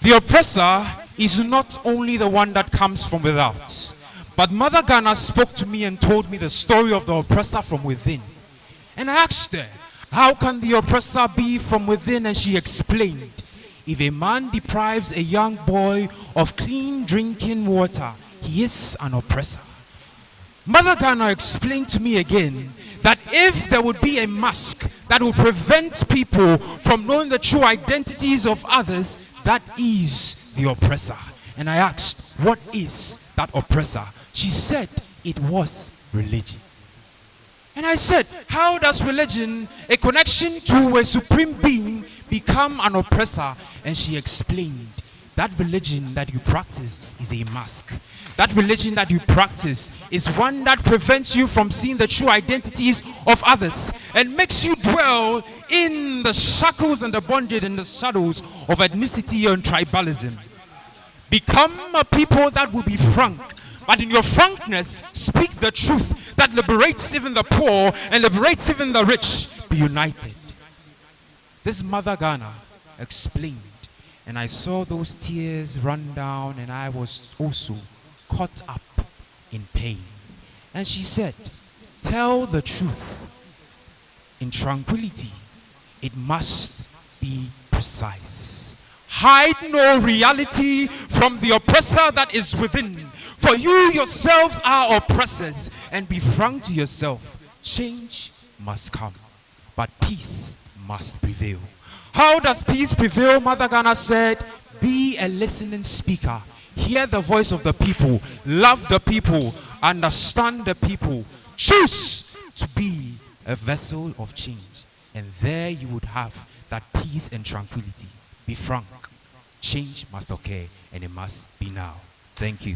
[SPEAKER 11] The oppressor is not only the one that comes from without, but Mother Ghana spoke to me and told me the story of the oppressor from within. And I asked her, how can the oppressor be from within? And she explained, if a man deprives a young boy of clean drinking water, he is an oppressor. Mother Ghana explained to me again that if there would be a mask that will prevent people from knowing the true identities of others, that is the oppressor. And I asked, what is that oppressor? She said it was religion. And I said, how does religion, a connection to a supreme being, become an oppressor? And she explained, that religion that you practice is a mask. That religion that you practice is one that prevents you from seeing the true identities of others and makes you dwell in the shackles and the bondage and the shadows of ethnicity and tribalism. Become a people that will be frank, but in your frankness, speak the truth that liberates even the poor and liberates even the rich. Be united. This Mother Ghana explained, and I saw those tears run down, and I was also caught up in pain. And she said, tell the truth. In tranquility, it must be precise. Hide no reality from the oppressor that is within. For you yourselves are oppressors, and be frank to yourself. Change must come, but peace must prevail. How does peace prevail? Mother Ghana said, be a listening speaker. Hear the voice of the people. Love the people. Understand the people. Choose to be a vessel of change. And there you would have that peace and tranquility. Be frank. Change must occur, and it must be now. Thank you.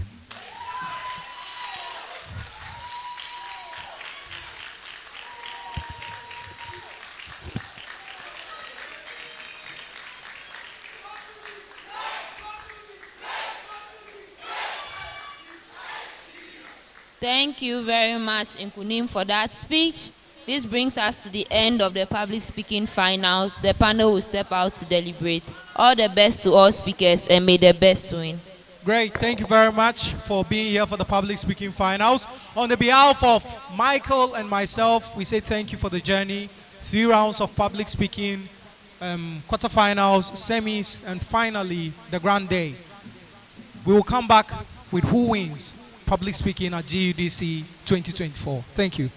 [SPEAKER 2] Thank you very much, Inim, for that speech. This brings us to the end of the public speaking finals. The panel will step out to deliberate. All the best to all speakers, and may the best win.
[SPEAKER 1] Great. Thank you very much for being here for the public speaking finals. On the behalf of Michael and myself, we say thank you for the journey. 3 rounds of public speaking, quarterfinals, semis, and finally the grand day. We will come back with who wins public speaking at GUDC 2024. Thank you.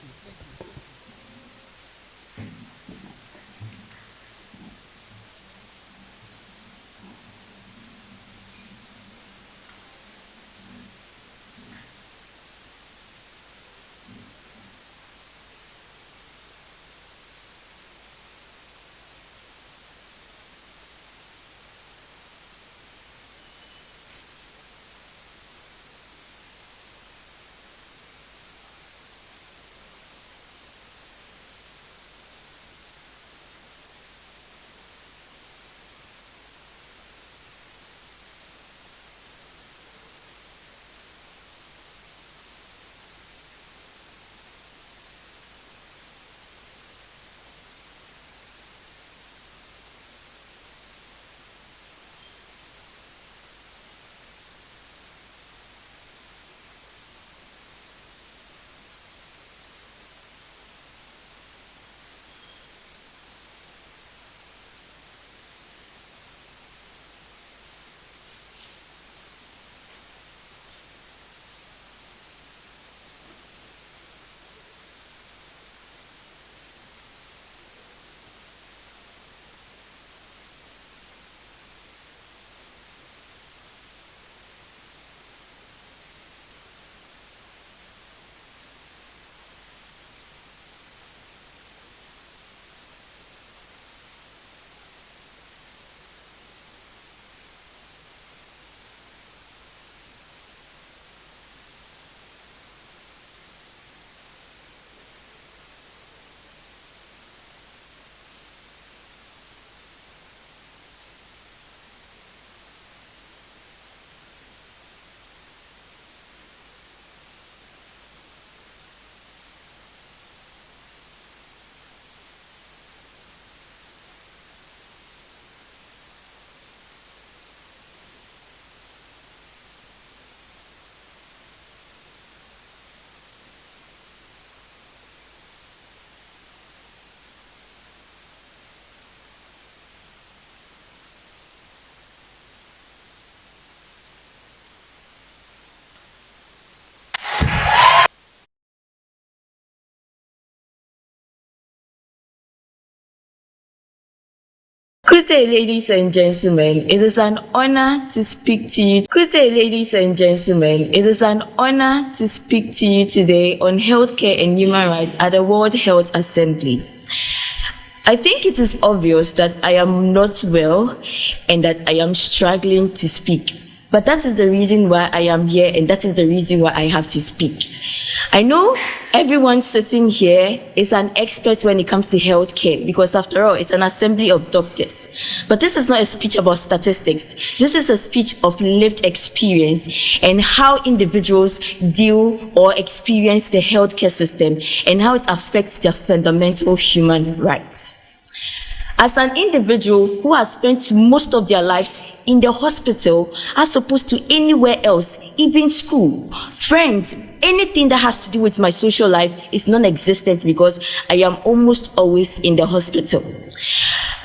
[SPEAKER 12] Good day, ladies and gentlemen. It is an honor to speak to you. Good day, ladies and gentlemen. It is an honor to speak to you today on healthcare and human rights at the World Health Assembly. I think it is obvious that I am not well and that I am struggling to speak. But that is the reason why I am here, and that is the reason why I have to speak. I know everyone sitting here is an expert when it comes to healthcare, because after all, it's an assembly of doctors. But this is not a speech about statistics. This is a speech of lived experience and how individuals deal or experience the healthcare system and how it affects their fundamental human rights. As an individual who has spent most of their lives in the hospital as opposed to anywhere else, even school, friends, anything that has to do with my social life is non-existent because I am almost always in the hospital.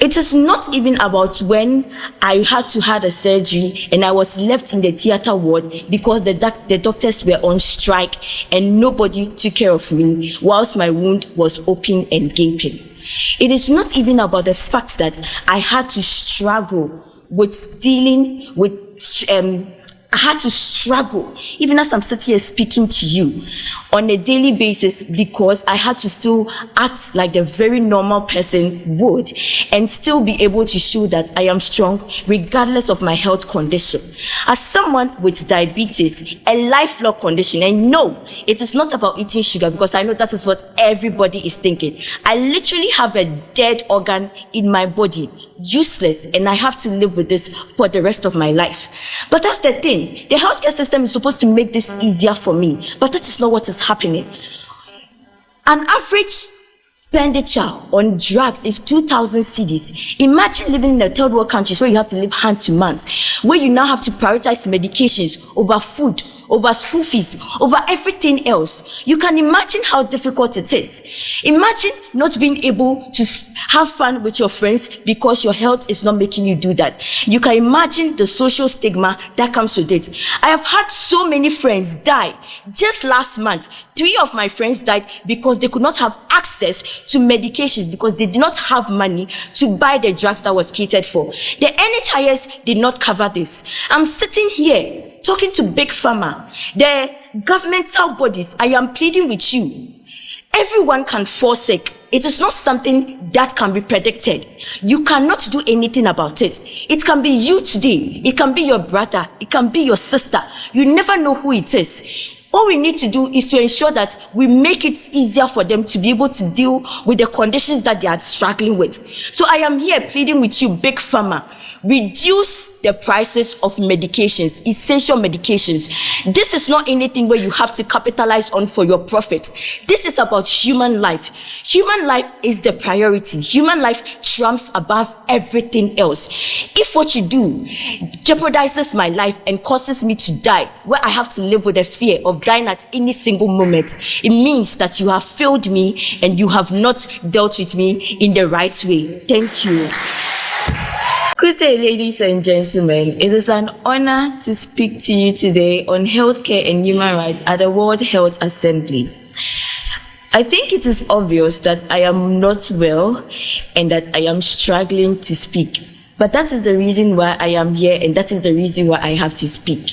[SPEAKER 12] It is not even about when I had to have a surgery and I was left in the theater ward because the doctors were on strike and nobody took care of me whilst my wound was open and gaping. It is not even about the fact that I had to struggle with dealing with, I had to struggle, even as I'm sitting here speaking to you, on a daily basis because I had to still act like the very normal person would and still be able to show that I am strong regardless of my health condition. As someone with diabetes, a lifelong condition, and no, it is not about eating sugar because I know that is what everybody is thinking. I literally have a dead organ in my body. useless, and I have to live with this for the rest of my life. But that's the thing. The healthcare system is supposed to make this easier for me, but that is not what is happening. An average expenditure on drugs is 2,000 cedis. Imagine living in a third world country where you have to live hand to mouth, where you now have to prioritize medications over food, over school fees, over everything else. You can imagine how difficult it is. Imagine not being able to have fun with your friends because your health is not making you do that. You can imagine the social stigma that comes with it. I have had so many friends die. Just last month, 3 of my friends died because they could not have access to medications because they did not have money to buy the drugs that was catered for. The NHIS did not cover this. I'm sitting here talking to Big Pharma, the governmental bodies. I am pleading with you. Everyone can fall sick. It is not something that can be predicted. You cannot do anything about it. It can be you today. It can be your brother. It can be your sister. You never know who it is. All we need to do is to ensure that we make it easier for them to be able to deal with the conditions that they are struggling with. So I am here pleading with you, Big Pharma. Reduce the prices of medications, essential medications. This is not anything where you have to capitalize on for your profit. This is about human life. Human life is the priority. Human life trumps above everything else. If what you do jeopardizes my life and causes me to die, where I have to live with the fear of dying at any single moment, it means that you have failed me and you have not dealt with me in the right way. Thank you.
[SPEAKER 2] Good day, ladies and gentlemen. It is an honor to speak to you today on healthcare and human rights at the World Health Assembly. I think it is obvious that I am not well and that I am struggling to speak. But that is the reason why I am here, and that is the reason why I have to speak.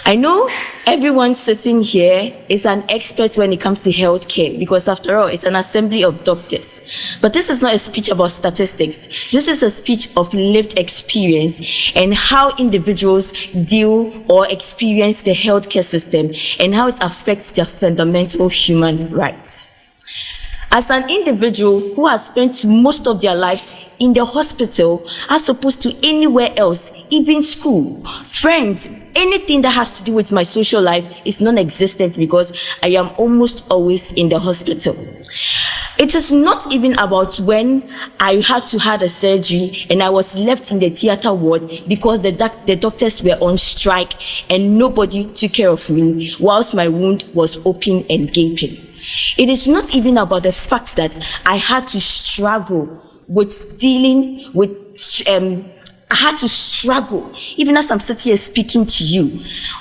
[SPEAKER 2] I know everyone sitting here is an expert when it comes to healthcare, because after all, it's an assembly of doctors. But this is not a speech about statistics. This is a speech of lived experience and how individuals deal or experience the healthcare system and how it affects their fundamental human rights. As an individual who has spent most of their life in the hospital as opposed to anywhere else, even school, friends, anything that has to do with my social life is non-existent because I am almost always in the hospital. It is not even about when I had to have a surgery and I was left in the theater ward because the doctors were on strike and nobody took care of me whilst my wound was open and gaping. It is not even about the fact that I had to struggle with dealing with, I had to struggle, even as I'm sitting here speaking to you,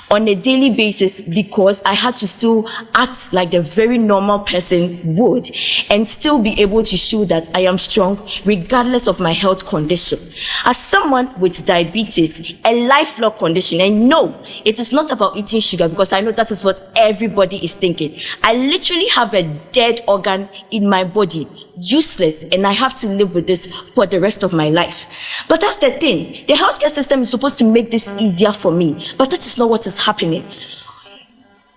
[SPEAKER 2] on a daily basis because I had to still act like the very normal person would and still be able to show that I am strong regardless of my health condition. As someone with diabetes, a lifelong condition, and no, it is not about eating sugar because I know that is what everybody is thinking. I literally have a dead organ in my body, useless, and I have to live with this for the rest of my life. But that's the thing. The healthcare system is supposed to make this easier for me, but that is not what is happening.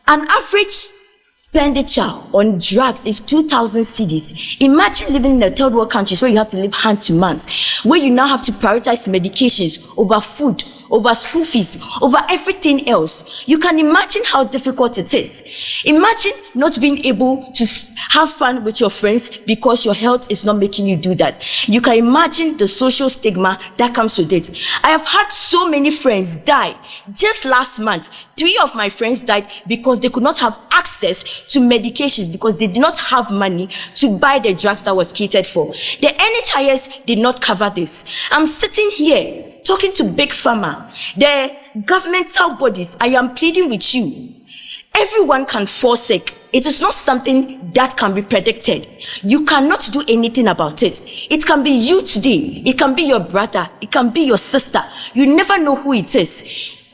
[SPEAKER 2] An average expenditure on drugs is 2,000 cedis. Imagine living in a third world country where you have to live hand to mouth, where you now have to prioritize medications over food, over school fees, over everything else. You can imagine how difficult it is. Imagine not being able to have fun with your friends because your health is not making you do that. You can imagine the social stigma that comes with it. I have had so many friends die. Just last month, 3 of my friends died because they could not have access to medications because they did not have money to buy the drugs that was catered for. The NHIS did not cover this. I'm sitting here talking to Big Pharma, the governmental bodies. I am pleading with you. Everyone can fall sick. It is not something that can be predicted. You cannot do anything about it. It can be you today. It can be your brother. It can be your sister. You never know who it is.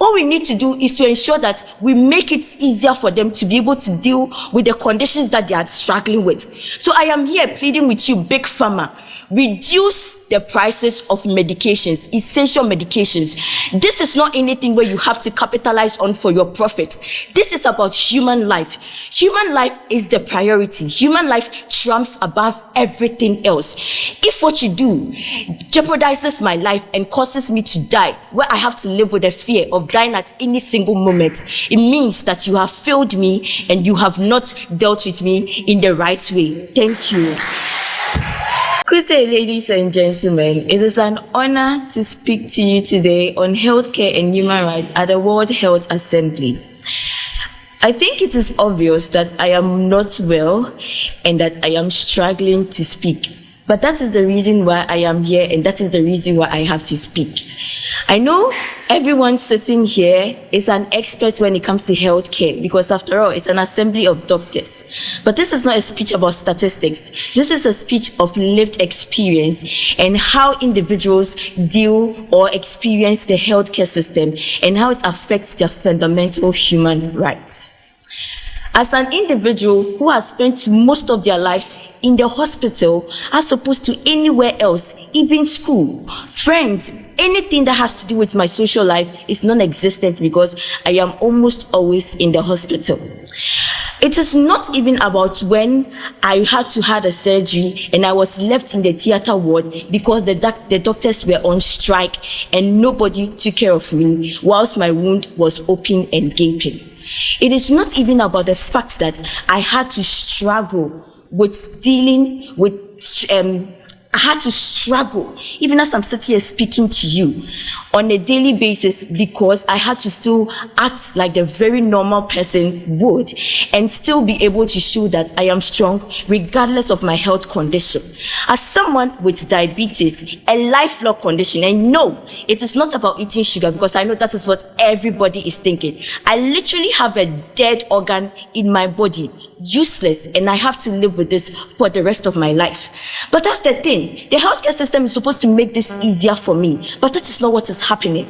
[SPEAKER 2] All we need to do is to ensure that we make it easier for them to be able to deal with the conditions that they are struggling with. So I am here pleading with you, Big Pharma.
[SPEAKER 12] reduce the prices of medications, essential medications. This is not anything where you have to capitalize on for your profit. This is about human life. Human life is the priority. Human life trumps above everything else. If what you do jeopardizes my life and causes me to die, where I have to live with the fear of dying at any single moment, it means that you have failed me and you have not dealt with me in the right way. Thank you.
[SPEAKER 2] Good day, ladies and gentlemen. It is an honor to speak to you today on healthcare and human rights at the World Health Assembly. I think it is obvious that I am not well and that I am struggling to speak. But that is the reason why I am here, and that is the reason why I have to speak. I know everyone sitting here is an expert when it comes to healthcare, because after all, it's an assembly of doctors. But this is not a speech about statistics. This is a speech of lived experience and how individuals deal or experience the healthcare system and how it affects their fundamental human rights. As an individual who has spent most of their lives in the hospital as opposed to anywhere else, even school, friends, anything that has to do with my social life is non-existent because I am almost always in the hospital. It is not even about when I had to have a surgery and I was left in the theater ward because the doctors were on strike and nobody took care of me whilst my wound was open and gaping. It is not even about the fact that I had to struggle with dealing with, I had to struggle, even as I'm sitting here speaking to you, on a daily basis because I had to still act like the very normal person would and still be able to show that I am strong regardless of my health condition. As someone with diabetes, a lifelong condition, and no, it is not about eating sugar because I know that is what everybody is thinking. I literally have a dead organ in my body, useless, and I have to live with this for the rest of my life. But that's the thing. The healthcare system is supposed to make this easier for me, but that is not what is happening.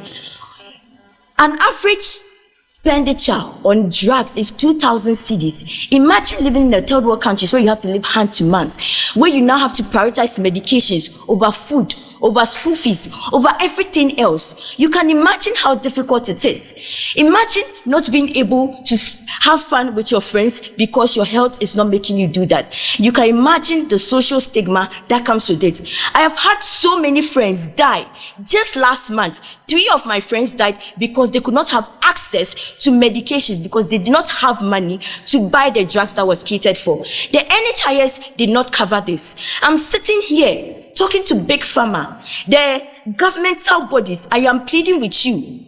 [SPEAKER 2] An average expenditure on drugs is 2,000 cedis. Imagine living in a third world countries where you have to live hand to mouth, where you now have to prioritize medications over food, over school fees, over everything else. You can imagine how difficult it is. Imagine not being able to have fun with your friends because your health is not making you do that. You can imagine the social stigma that comes with it. I have had so many friends die. Just last month, 3 of my friends died because they could not have access to medications because they did not have money to buy the drugs that was catered for. The NHIS did not cover this. I'm sitting here talking to Big Pharma, the governmental bodies. I am pleading with you.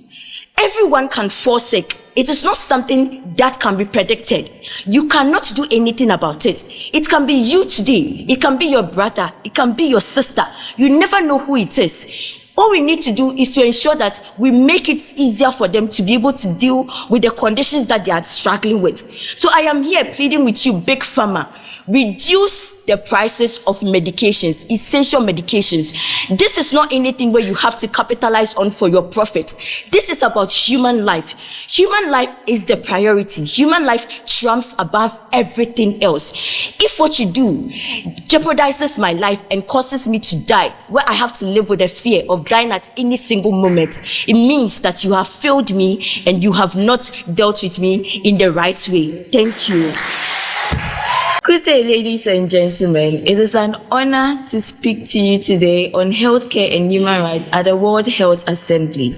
[SPEAKER 2] Everyone can fall sick. It is not something that can be predicted. You cannot do anything about it. It can be you today. It can be your brother. It can be your sister. You never know who it is. All we need to do is to ensure that we make it easier for them to be able to deal with the conditions that they are struggling with. So I am here pleading with you, Big Pharma. Reduce the prices of medications, essential medications. This is not anything where you have to capitalize on for your profit. This is about human life. Human life is the priority. Human life trumps above everything else. If what you do jeopardizes my life and causes me to die, where I have to live with the fear of dying at any single moment, it means that you have failed me and you have not dealt with me in the right way. Thank you. Good day, ladies and gentlemen. It is an honor to speak to you today on healthcare and human rights at the World Health Assembly.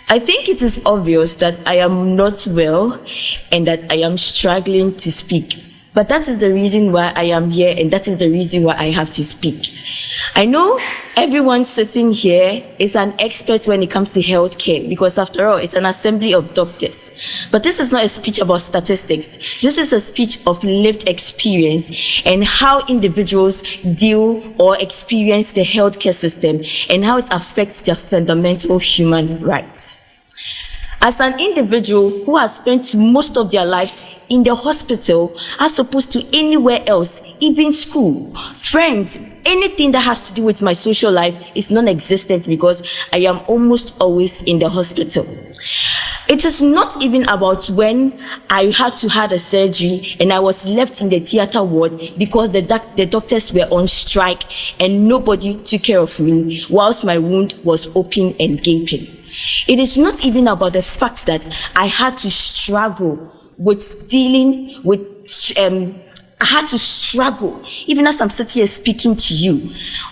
[SPEAKER 2] I think it is obvious that I am not well and that I am struggling to speak. But that is the reason why I am here, and that is the reason why I have to speak. I know everyone sitting here is an expert when it comes to healthcare, because after all, it's an assembly of doctors. But this is not a speech about statistics. This is a speech of lived experience and how individuals deal or experience the healthcare system and how it affects their fundamental human rights. As an individual who has spent most of their lives in the hospital as opposed to anywhere else, even school, friends, anything that has to do with my social life is non-existent because I am almost always in the hospital.
[SPEAKER 12] It is not even about when I had to have a surgery and I was left in the theater ward because the doctors were on strike and nobody took care of me whilst my wound was open and gaping. It is not even about the fact that I had to struggle with dealing with I had to struggle, even as I'm sitting here speaking to you,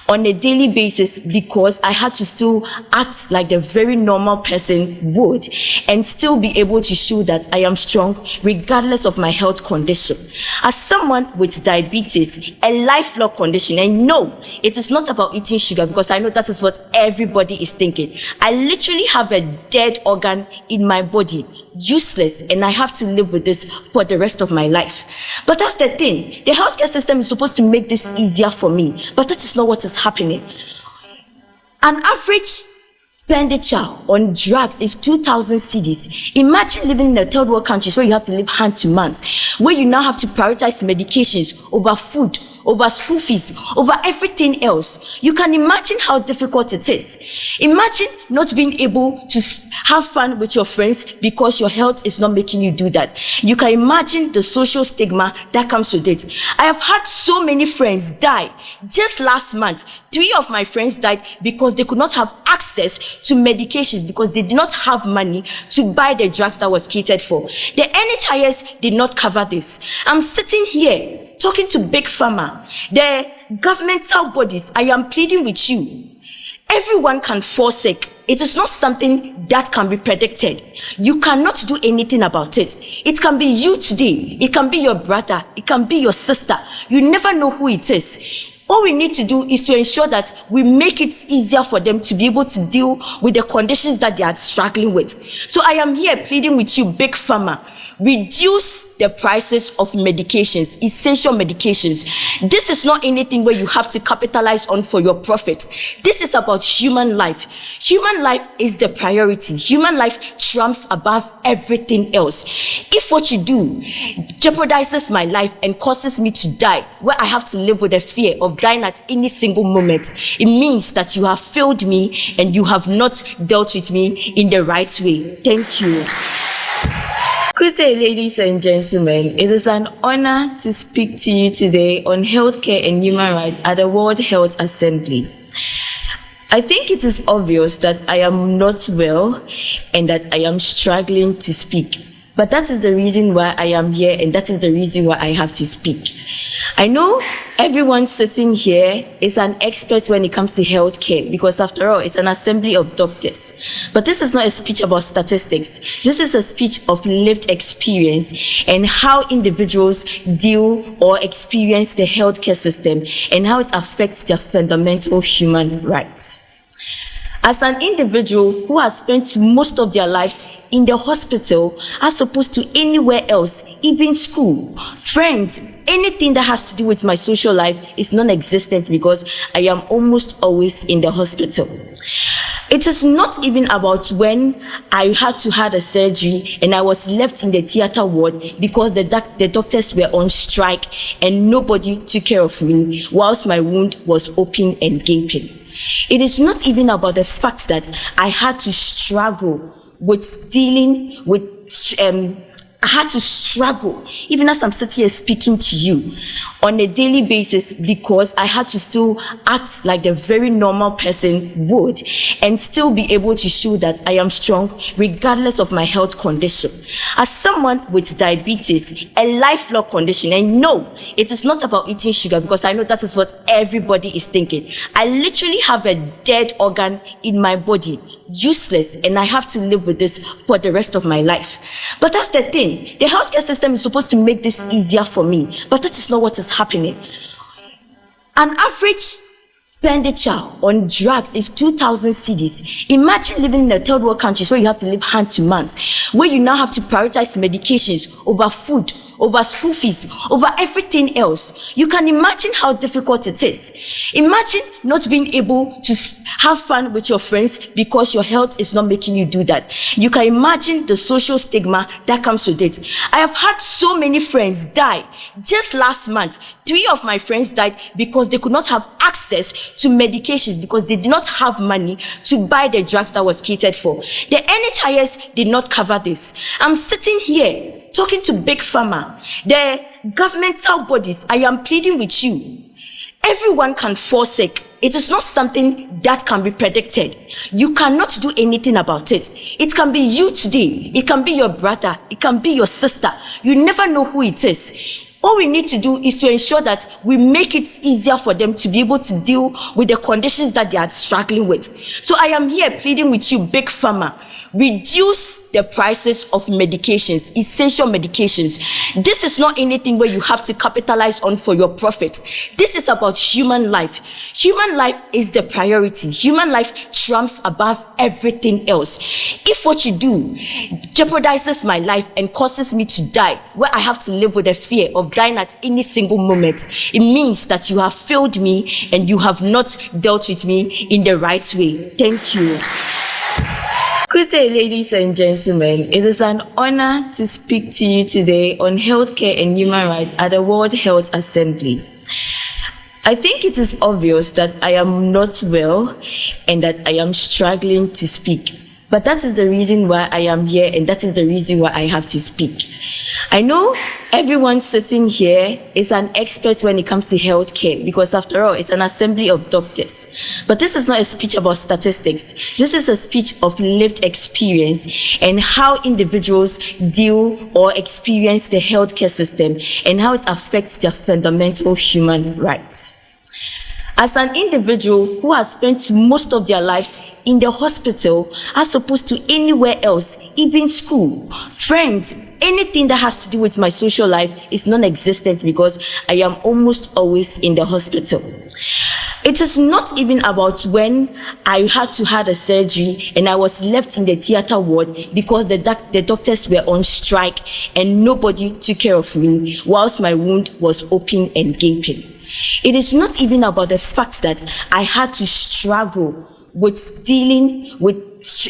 [SPEAKER 12] on a daily basis because I had to still act like the very normal person would and still be able to show that I am strong regardless of my health condition. As someone with diabetes, a lifelong condition, and no, it is not about eating sugar because I know that is what everybody is thinking. I literally have a dead organ in my body, useless, and I have to live with this for the rest of my life. But that's the thing. The healthcare system is supposed to make this easier for me, but that is not what is happening. An average expenditure on drugs is 2,000 cedis. Imagine living in a third world country where you have to live hand to mouth, where you now have to prioritize medications over food, over school fees, over everything else. You can imagine how difficult it is. Imagine not being able to have fun with your friends because your health is not making you do that. You can imagine the social stigma that comes with it. I have had so many friends die. Just last month, 3 of my friends died because they could not have access to medications because they did not have money to buy the drugs that was catered for. The NHIS did not cover this. I'm sitting here talking to Big Pharma, the governmental bodies. I am pleading with you. Everyone can fall sick. It is not something that can be predicted. You cannot do anything about it. It can be you today. It can be your brother. It can be your sister. You never know who it is. All we need to do is to ensure that we make it easier for them to be able to deal with the conditions that they are struggling with. So I am here pleading with you, Big Pharma. Reduce the prices of medications, essential medications. This is not anything where you have to capitalize on for your profit. This is about human life. Human life is the priority. Human life trumps above everything else. If what you do jeopardizes my life and causes me to die, where I have to live with the fear of dying at any single moment, it means that you have failed me and you have not dealt with me in the right way. Thank you. Good day, ladies and gentlemen. It is an honor to speak to you today on healthcare and human rights at the World Health Assembly. I think it is obvious that I am not well and that I am struggling to speak. But that is the reason why I am here, and that is the reason why I have to speak. I know everyone sitting here is an expert when it comes to healthcare, because after all, it's an assembly of doctors. But this is not a speech about statistics. This is a speech of lived experience and how individuals deal or experience the healthcare system and how it affects their fundamental human rights. As an individual who has spent most of their lives in the hospital as opposed to anywhere else, even school, friends, anything that has to do with my social life is non-existent because I am almost always in the hospital. It is not even about when I had to have a surgery and I was left in the theater ward because the doctors were on strike and nobody took care of me whilst my wound was open and gaping. It is not even about the fact that I had to struggle with dealing with I had to struggle, even as I'm sitting here speaking to you, on a daily basis because I had to still act like the very normal person would and still be able to show that I am strong regardless of my health condition. As someone with diabetes, a lifelong condition, and no, it is not about eating sugar because I know that is what everybody is thinking. I literally have a dead organ in my body, useless, and I have to live with this for the rest of my life. But that's the thing. The healthcare system is supposed to make this easier for me, but that is not what is happening. An average expenditure on drugs is 2,000 cedis. Imagine living in a third world country where you have to live hand to mouth, where you now have to prioritize medications over food, over school fees, over everything else. You can imagine how difficult it is. Imagine not being able to have fun with your friends because your health is not making you do that. You can imagine the social stigma that comes with it. I have had so many friends die. Just last month, 3 of my friends died because they could not have access to medications because they did not have money to buy the drugs that was catered for. The NHIS did not cover this. I'm sitting here talking to Big Pharma, the governmental bodies. I am pleading with you. Everyone can fall sick. It is not something that can be predicted. You cannot do anything about it. It can be you today. It can be your brother. It can be your sister. You never know who it is. All we need to do is to ensure that we make it easier for them to be able to deal with the conditions that they are struggling with. So I am here pleading with you, Big Pharma. Reduce the prices of medications, essential medications. This is not anything where you have to capitalize on for your profit. This is about human life. Human life is the priority. Human life trumps above everything else. If what you do jeopardizes my life and causes me to die, where I have to live with the fear of dying at any single moment, it means that you have failed me and you have not dealt with me in the right way. Thank you.
[SPEAKER 2] Good day, ladies and gentlemen. It is an honor to speak to you today on healthcare and human rights at the World Health Assembly. I think it is obvious that I am not well and that I am struggling to speak. But that is the reason why I am here, and that is the reason why I have to speak. I know everyone sitting here is an expert when it comes to healthcare, because after all, it's an assembly of doctors. But this is not a speech about statistics. This is a speech of lived experience and how individuals deal or experience the healthcare system and how it affects their fundamental human rights. As an individual who has spent most of their lives in the hospital as opposed to anywhere else, even school, friends, anything that has to do with my social life is non-existent because I am almost always in the hospital. It is not even about when I had to have a surgery and I was left in the theater ward because the doctors were on strike and nobody took care of me whilst my wound was open and gaping. It is not even about the fact that I had to struggle with dealing with,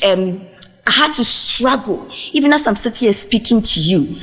[SPEAKER 2] I had to struggle, even as I'm sitting here speaking to you,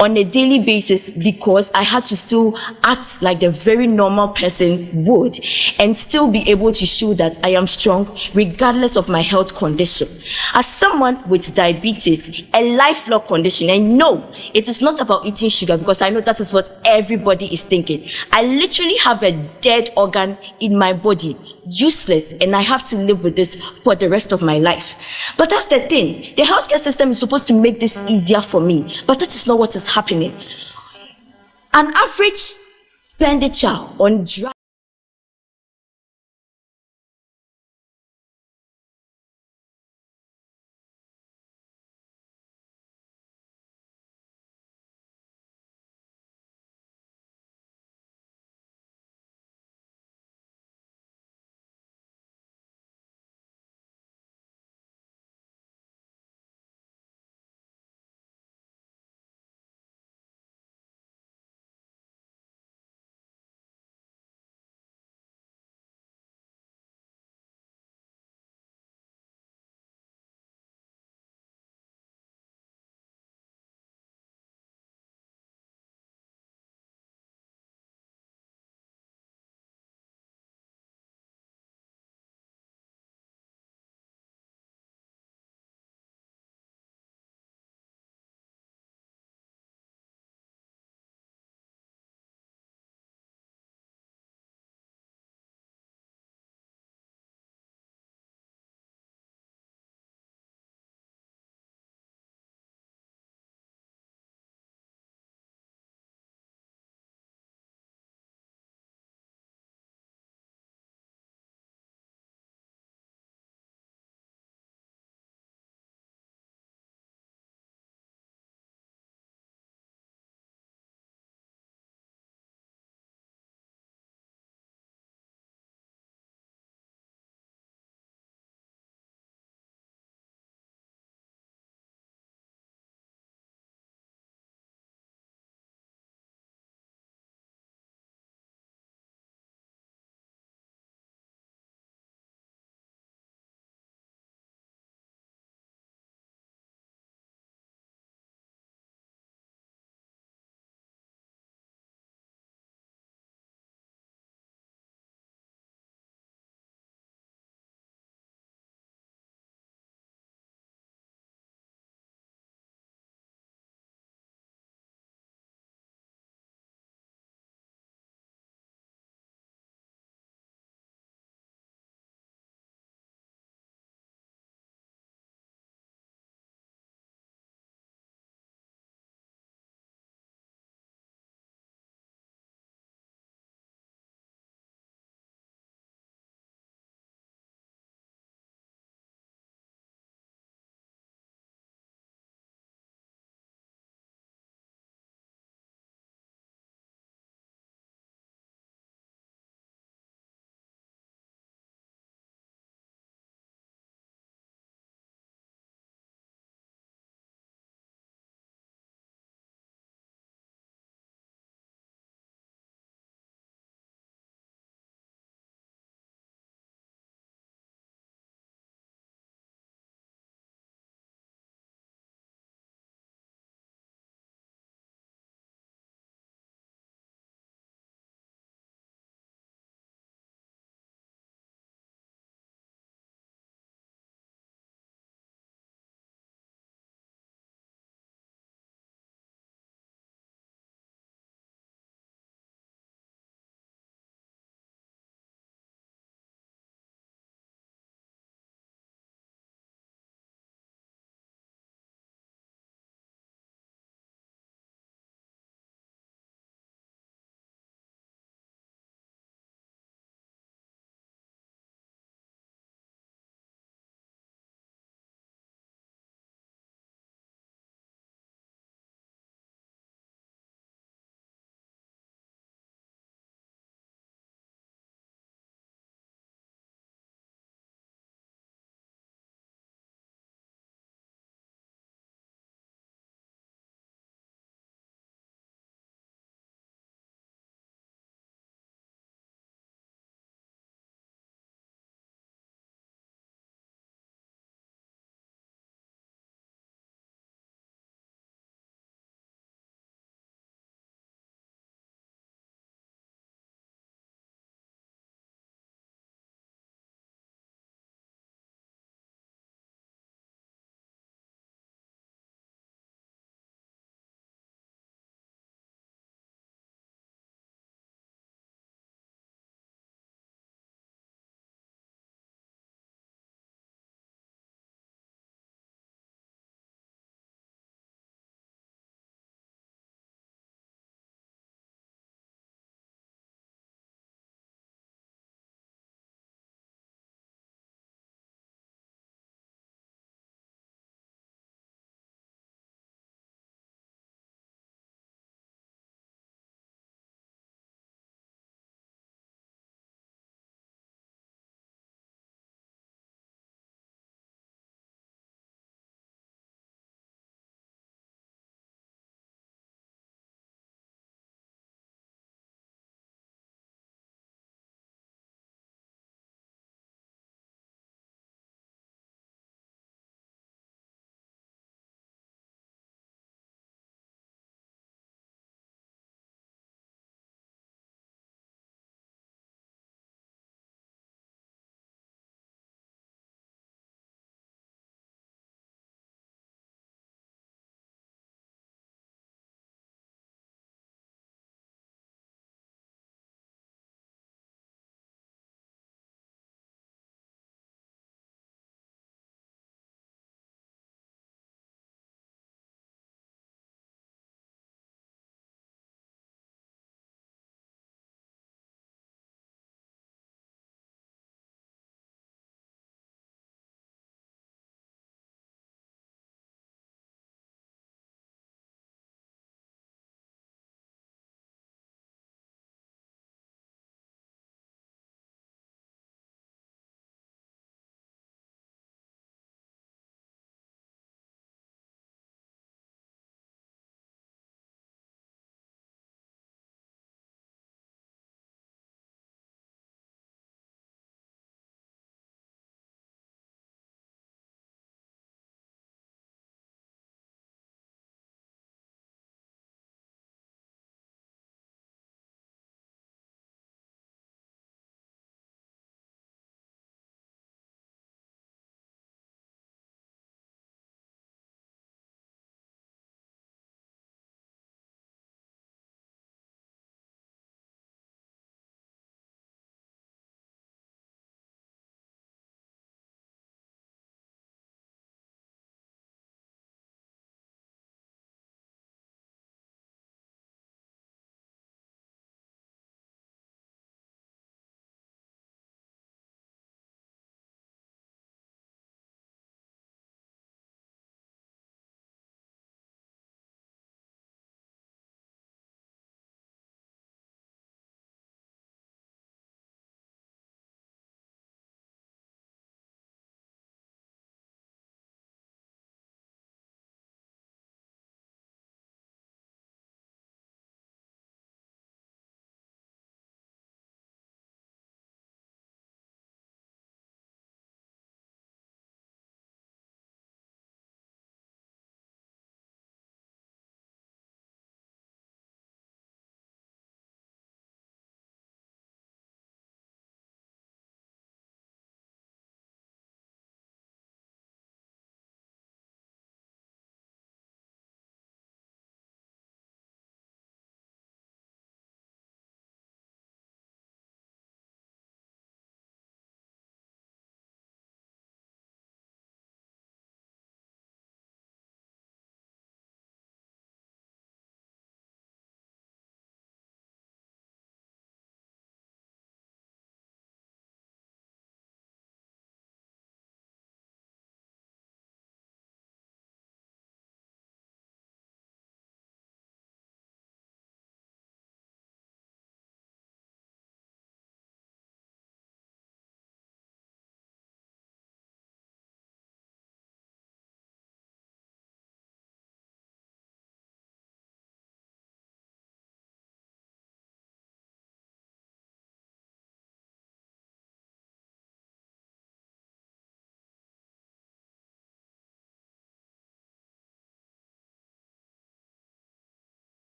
[SPEAKER 2] on a daily basis because I had to still act like the very normal person would and still be able to show that I am strong regardless of my health condition. As someone with diabetes, a lifelong condition, and no, it is not about eating sugar because I know that is what everybody is thinking. I literally have a dead organ in my body, useless, and I have to live with this for the rest of my life. But that's the thing. The healthcare system is supposed to make this easier for me, but that is not what is happening. An average expenditure on drugs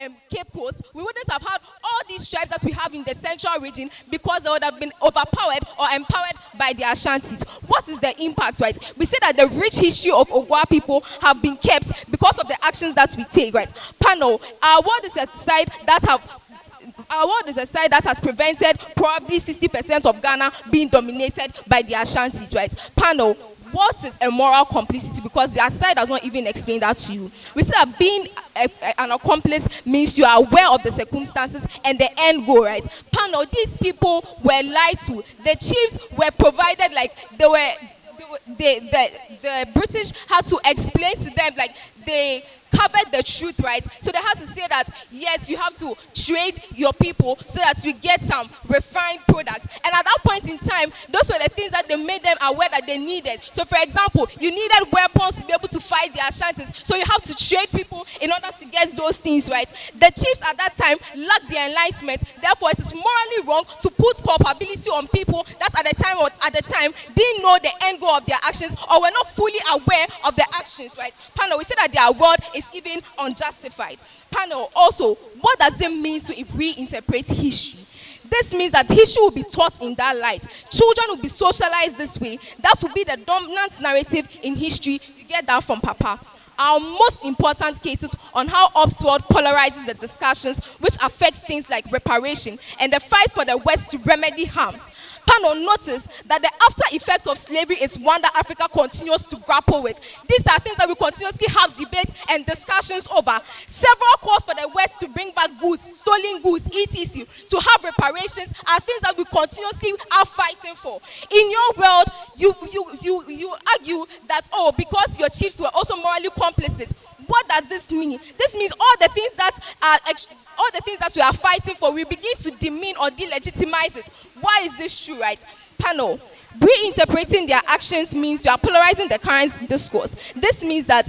[SPEAKER 8] Cape Coast, we wouldn't have had all these tribes that we have in the central region because they would have been overpowered or empowered by the Ashantis. What is the impact, right? We say that the rich history of Ogwa people have been kept because of the actions that we take, right? Panel, our world is a side that has prevented probably 60% of Ghana being dominated by the Ashantis, right? Panel, what is a moral complicity? Because the side does not even explain that to you. We say that being an accomplice means you are aware of the circumstances and the end goal, right? Panel, these people were lied to. The chiefs were provided like the British had to explain to them like they covered the truth, right? So they had to say that yes, you have to trade your people so that we get some refined products. And at that point in time, those were the things that they made them aware that they needed. So for example, you needed weapons to be able to fight the Ashantis, so you have to trade people in order to get those things, right? The chiefs at that time lacked the enlightenment. Therefore, it is morally wrong to put culpability on people that at the time didn't know the end goal of their actions or were not fully aware of their actions, right? Panel, we say that their word is even unjustified. Panel, also, what does it mean to reinterpret history? This means that history will be taught in that light. Children will be socialized this way. That will be the dominant narrative in history. You get that from Papa. Our most important cases on how Oxford polarizes the discussions which affects things like reparation and the fight for the West to remedy harms. Panel, notice that the after effects of slavery is one that Africa continues to grapple with. These are things that we continuously have debates and discussions over. Several calls for the West to bring back goods, stolen goods, etc., to have reparations are things that we continuously are fighting for. In your world, you argue that, oh, because your chiefs were also morally complicit. What does this mean? This means all the things that we are fighting for, we begin to demean or delegitimize it. Why is this true, right? Panel, reinterpreting their actions means you are polarizing the current discourse. This means that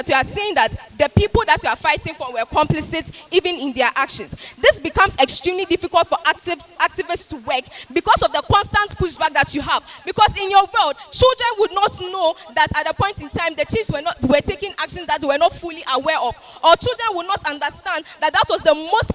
[SPEAKER 8] you are saying that the people that you are fighting for were complicit even in their actions. This becomes extremely difficult for activists to work because of the constant pushback that you have. Because in your world, children would not know that at a point in time the chiefs were taking actions that they were not fully aware of. Or children would not understand that that was the most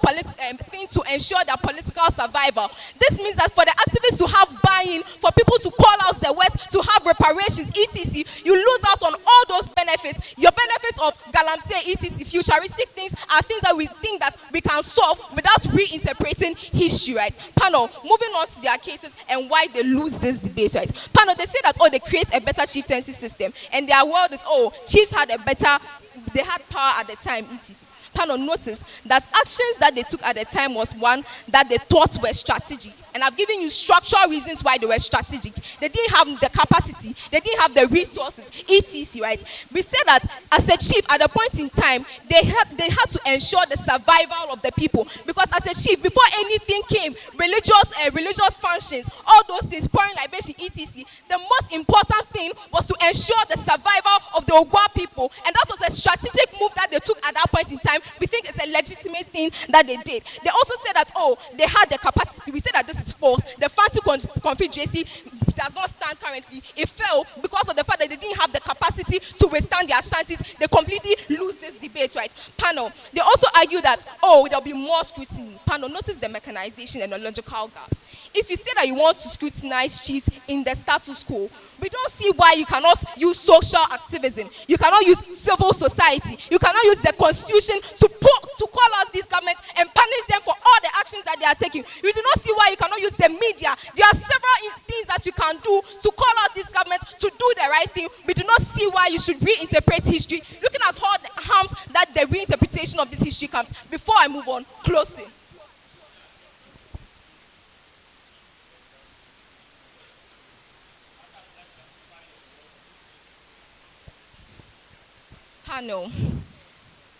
[SPEAKER 8] thing to ensure their political survival. This means that for the activists to have buy-in, for people to call out the West, to have reparations, etc., you lose out on all those benefits. Your benefits of galamsey, etc., futuristic things are things that we think that we can solve without reinterpreting history, right? Panel, moving on to their cases and why they lose this debate, right? Panel, they say that, oh, they create a better chieftaincy system and their world is, oh, chiefs had they had power at the time, etc. Panel, notice that actions that they took at the time was one that they thought were strategic. And I've given you structural reasons why they were strategic. They didn't have the capacity, they didn't have the resources, etc., right? We say that as a chief, at a point in time, they had to ensure the survival of the people. Because as a chief, before anything came, religious functions, all those things, pouring libation, etc., the most important thing was to ensure the survival of the Ogwa people. And that was a strategic move that they took at that point in time. We think it's a legitimate thing that they did. They also said that, oh, they had the capacity. We say that this is false. The Fanti Confederacy does not stand currently. It fell because of the fact that they didn't have the capacity to withstand the Ashantis. They completely lose this debate, right? Panel, they also argue that, oh, there'll be more scrutiny. Panel, notice the mechanization and the logical gaps. If you say that you want to scrutinize chiefs in the status quo, we don't see why you cannot use social activism. You cannot use civil society. You cannot use the constitution to call out these governments and punish them for all the actions that they are taking. You do not see why you cannot use the media. There are several things that you can do to call out these governments to do the right thing. We do not see why you should reinterpret history. Looking at all the harms that the reinterpretation of this history comes. Before I move on, closing. Panel,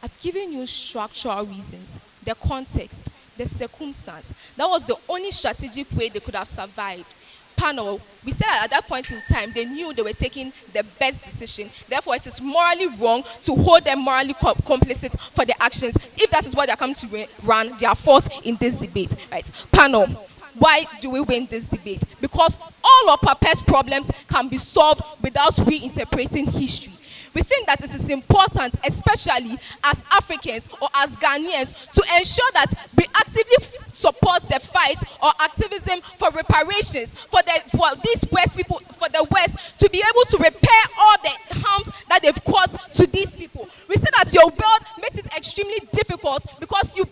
[SPEAKER 8] I've given you structural reasons, the context, the circumstance. That was the only strategic way they could have survived. Panel, we said that at that point in time, they knew they were taking the best decision. Therefore, it is morally wrong to hold them morally complicit for their actions. If that is what they are coming to run, they are fourth in this debate. Right? Panel, why do we win this debate? Because all of Papa's problems can be solved without reinterpreting history. we think that it is important, especially as Africans or as Ghanaians, to ensure that we actively support the fight or activism for reparations for these West people, for the West to be able to repair all the harms that they've caused to these people. We see that your world makes it extremely difficult because you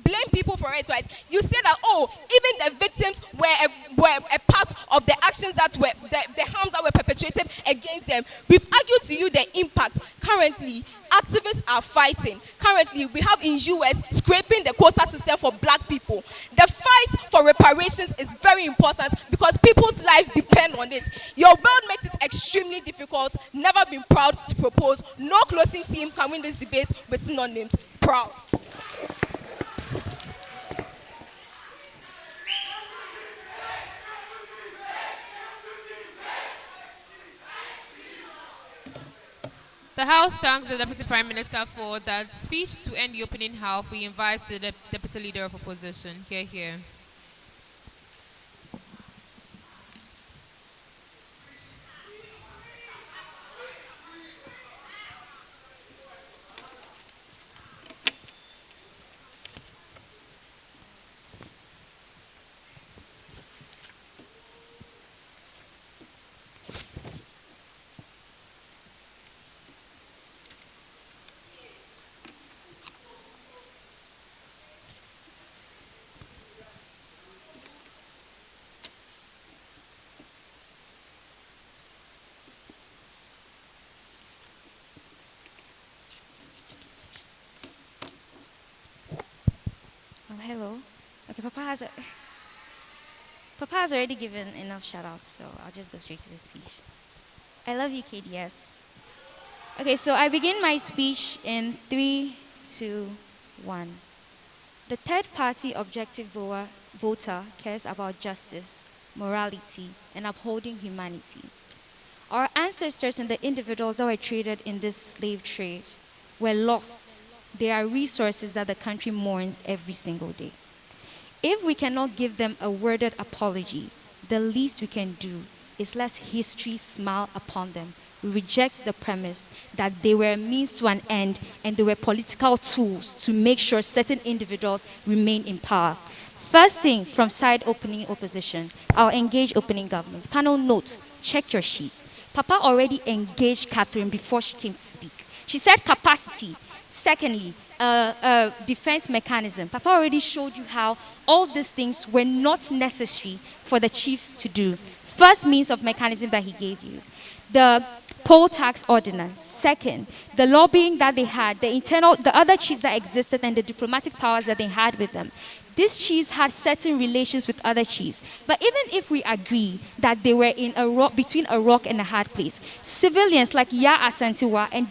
[SPEAKER 8] blame people for it, right? You say that, oh, even the victims were a part of the actions that were the harms that were perpetrated against them. We've argued to you the impact. Currently, activists are fighting. Currently, we have in US scraping the quota system for black people. The fight for reparations is very important because people's lives depend on it. Your world makes it extremely difficult. Never been proud to propose. No closing team can win this debate with synonyms. Proud.
[SPEAKER 13] The House thanks the Deputy Prime Minister for that speech. To end the opening half, we invite the Deputy Leader of Opposition. Hear, hear.
[SPEAKER 14] Hello. Okay, Papa has already given enough shout outs, so I'll just go straight to the speech. I love you, KDS. Okay, so I begin my speech in 3, 2, 1. The third party objective voter cares about justice, morality, and upholding humanity. Our ancestors and the individuals that were traded in this slave trade were lost. They are resources that the country mourns every single day. If we cannot give them a worded apology, the least we can do is let history smile upon them. We reject the premise that they were a means to an end and they were political tools to make sure certain individuals remain in power. First thing, from side opening opposition, I'll engage opening government. Panel note, check your sheets. Papa already engaged Catherine before she came to speak. She said capacity. Secondly, defense mechanism. Papa already showed you how all these things were not necessary for the chiefs to do. First means of mechanism that he gave you. The poll tax ordinance. Second, the lobbying that they had, the other chiefs that existed and the diplomatic powers that they had with them. These chiefs had certain relations with other chiefs. But even if we agree that they were in between a rock and a hard place, civilians like Ya Asantewa and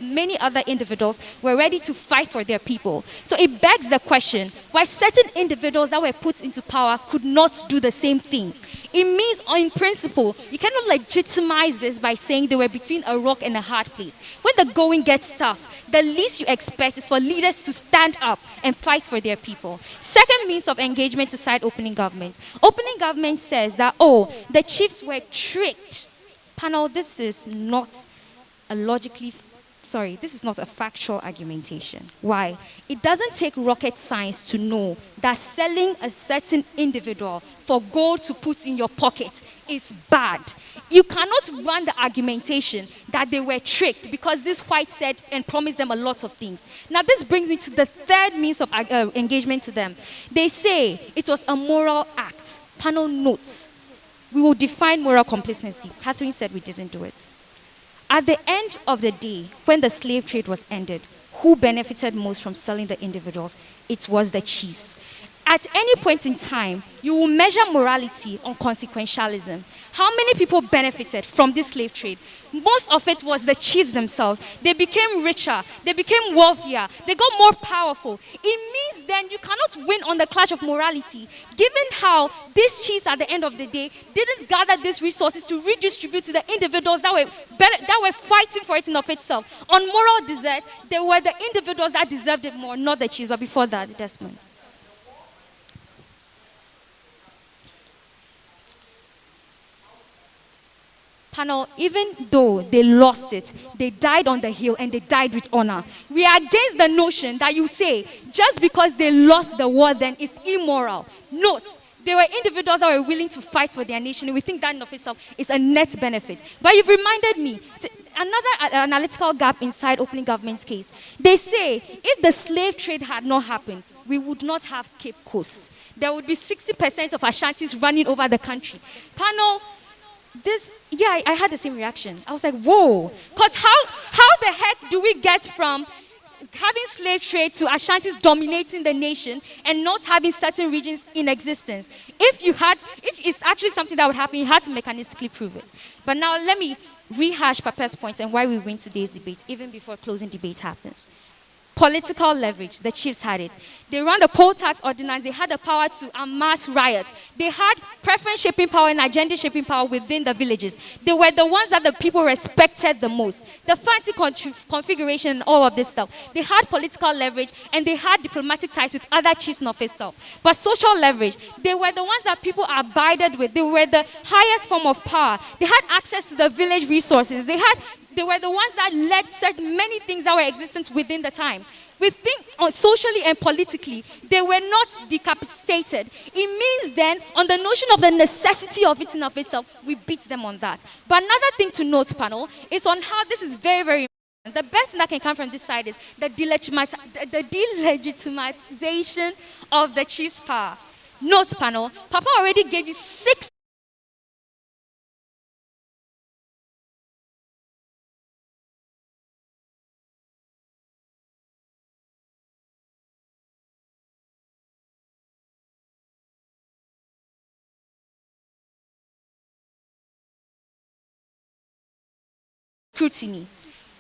[SPEAKER 14] many other individuals were ready to fight for their people. So it begs the question, why certain individuals that were put into power could not do the same thing. It means, in principle, you cannot legitimize this by saying they were between a rock and a hard place. When the going gets tough, the least you expect is for leaders to stand up and fight for their people. Second means of engagement to side opening government. Opening government says that, oh, the chiefs were tricked. Panel, this is not this is not a factual argumentation. Why? It doesn't take rocket science to know that selling a certain individual for gold to put in your pocket is bad. You cannot run the argumentation that they were tricked because this white said and promised them a lot of things. Now this brings me to the third means of engagement to them. They say it was a moral act. Panel notes. We will define moral complacency. Catherine said we didn't do it. At the end of the day, when the slave trade was ended, who benefited most from selling the individuals? It was the chiefs. At any point in time, you will measure morality on consequentialism. How many people benefited from this slave trade? Most of it was the chiefs themselves. They became richer. They became wealthier. They got more powerful. It means then you cannot win on the clash of morality. Given how these chiefs at the end of the day didn't gather these resources to redistribute to the individuals that were fighting for it in of itself. On moral desert, they were the individuals that deserved it more, not the chiefs. But before that, Desmond. Panel, even though they lost it, they died on the hill and they died with honor. We are against the notion that you say, just because they lost the war, then it's immoral. Note, there were individuals that were willing to fight for their nation, and we think that in of itself is a net benefit. But you've reminded me, another analytical gap inside opening government's case. They say, if the slave trade had not happened, we would not have Cape Coast. There would be 60% of Ashantis running over the country. Panel, I had the same reaction. I was like, whoa. Because how the heck do we get from having slave trade to Ashantis dominating the nation and not having certain regions in existence? If it's actually something that would happen, you had to mechanistically prove it. But now let me rehash Papa's points and why we win today's debate, even before closing debate happens. Political leverage, the chiefs had it. They ran the poll tax ordinance, they had the power to amass riots. They had preference shaping power and agenda shaping power within the villages. They were the ones that the people respected the most. The fancy configuration and all of this stuff. They had political leverage and they had diplomatic ties with other chiefs of itself. But social leverage, they were the ones that people abided with. They were the highest form of power. They had access to the village resources. They were the ones that led certain many things that were existent within the time. We think socially and politically, they were not decapitated. It means then, on the notion of the necessity of it in of itself, we beat them on that. But another thing to note, panel, is on how this is very, very important. The best thing that can come from this side is the delegitimization of the chief's power. Note, panel, Papa already gave you 6 scrutiny.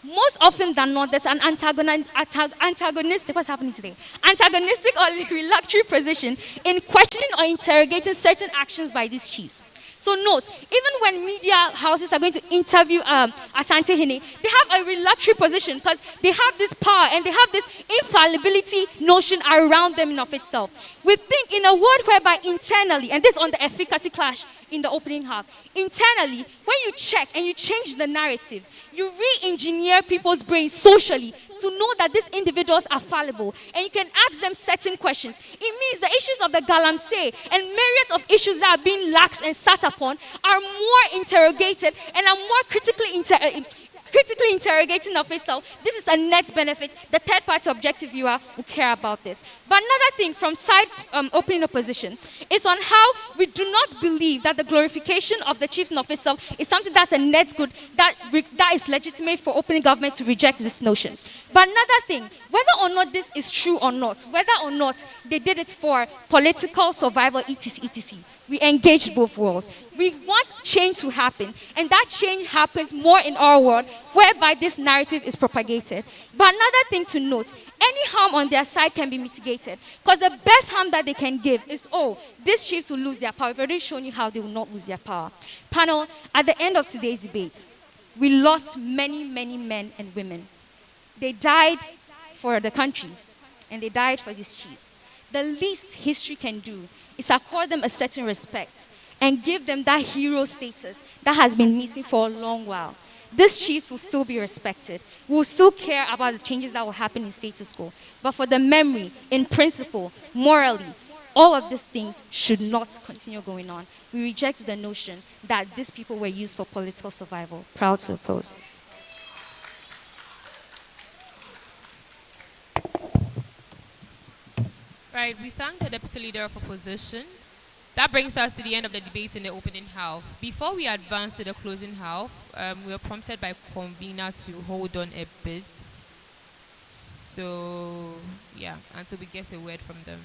[SPEAKER 14] Most often than not, there's an antagonistic, what's happening today? Antagonistic or reluctant position in questioning or interrogating certain actions by these chiefs. So note, even when media houses are going to interview Asante Hene, they have a reluctant position because they have this power and they have this infallibility notion around them in of itself. We think in a world whereby internally, and this on the efficacy clash in the opening half, internally, when you check and you change the narrative, you re-engineer people's brains socially to know that these individuals are fallible and you can ask them certain questions. It means the issues of the galamsey and myriads of issues that are being laxed and sat upon are more interrogated and are more critically interrogating of itself. This is a net benefit. The third party objective viewer will care about this. But another thing from side opening opposition is on how we do not believe that the glorification of the chiefs of itself is something that's a net good that is legitimate for opening government to reject this notion. But another thing, whether or not this is true or not, whether or not they did it for political survival, etc., we engage both worlds. We want change to happen, and that change happens more in our world, whereby this narrative is propagated. But another thing to note, any harm on their side can be mitigated, because the best harm that they can give is, these chiefs will lose their power. We've already shown you how they will not lose their power. Panel, at the end of today's debate, we lost many, many men and women. They died for the country, and they died for these chiefs. The least history can do is accord them a certain respect and give them that hero status that has been missing for a long while. These chiefs will still be respected. We will still care about the changes that will happen in status quo. But for the memory, in principle, morally, all of these things should not continue going on. We reject the notion that these people were used for political survival. Proud to oppose.
[SPEAKER 13] Right, we thank the Deputy Leader of Opposition. That brings us to the end of the debate in the opening half. Before we advance to the closing half, we are prompted by convener to hold on a bit. So, yeah, until we get a word from them.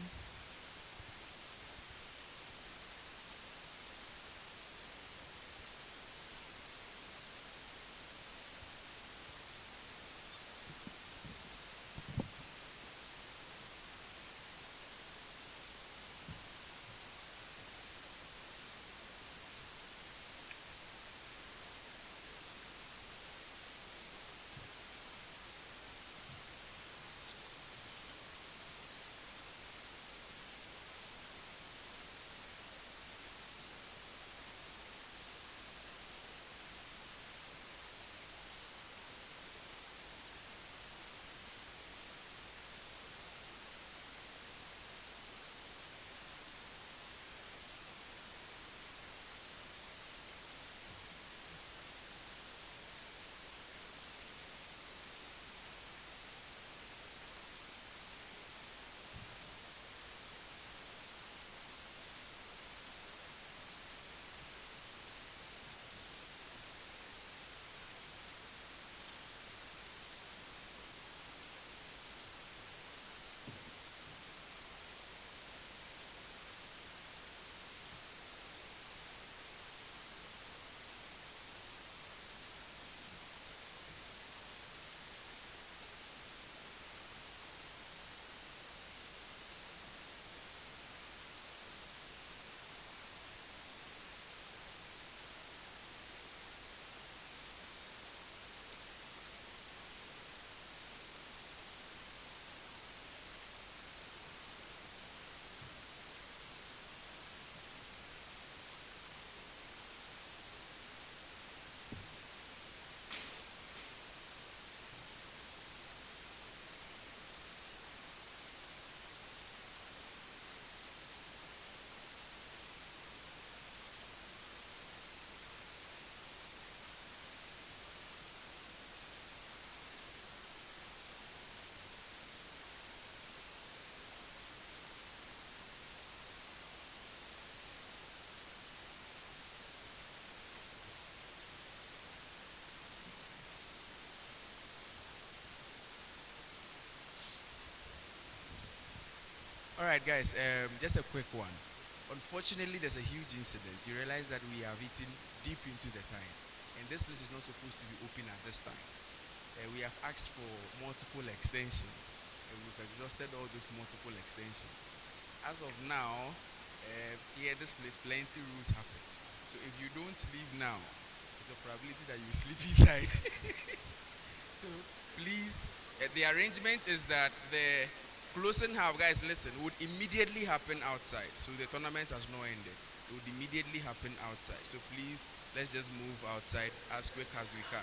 [SPEAKER 15] All right, guys. Just a quick one. Unfortunately, there's a huge incident. You realize that we have eaten deep into the time, and this place is not supposed to be open at this time. We have asked for multiple extensions, and we've exhausted all those multiple extensions. As of now, here this place, plenty rules happen. So if you don't leave now, there's a probability that you sleep inside. So please, the arrangement is that the closing half, guys, listen, would immediately happen outside. So the tournament has not ended. It would immediately happen outside. So please, let's just move outside as quick as we can.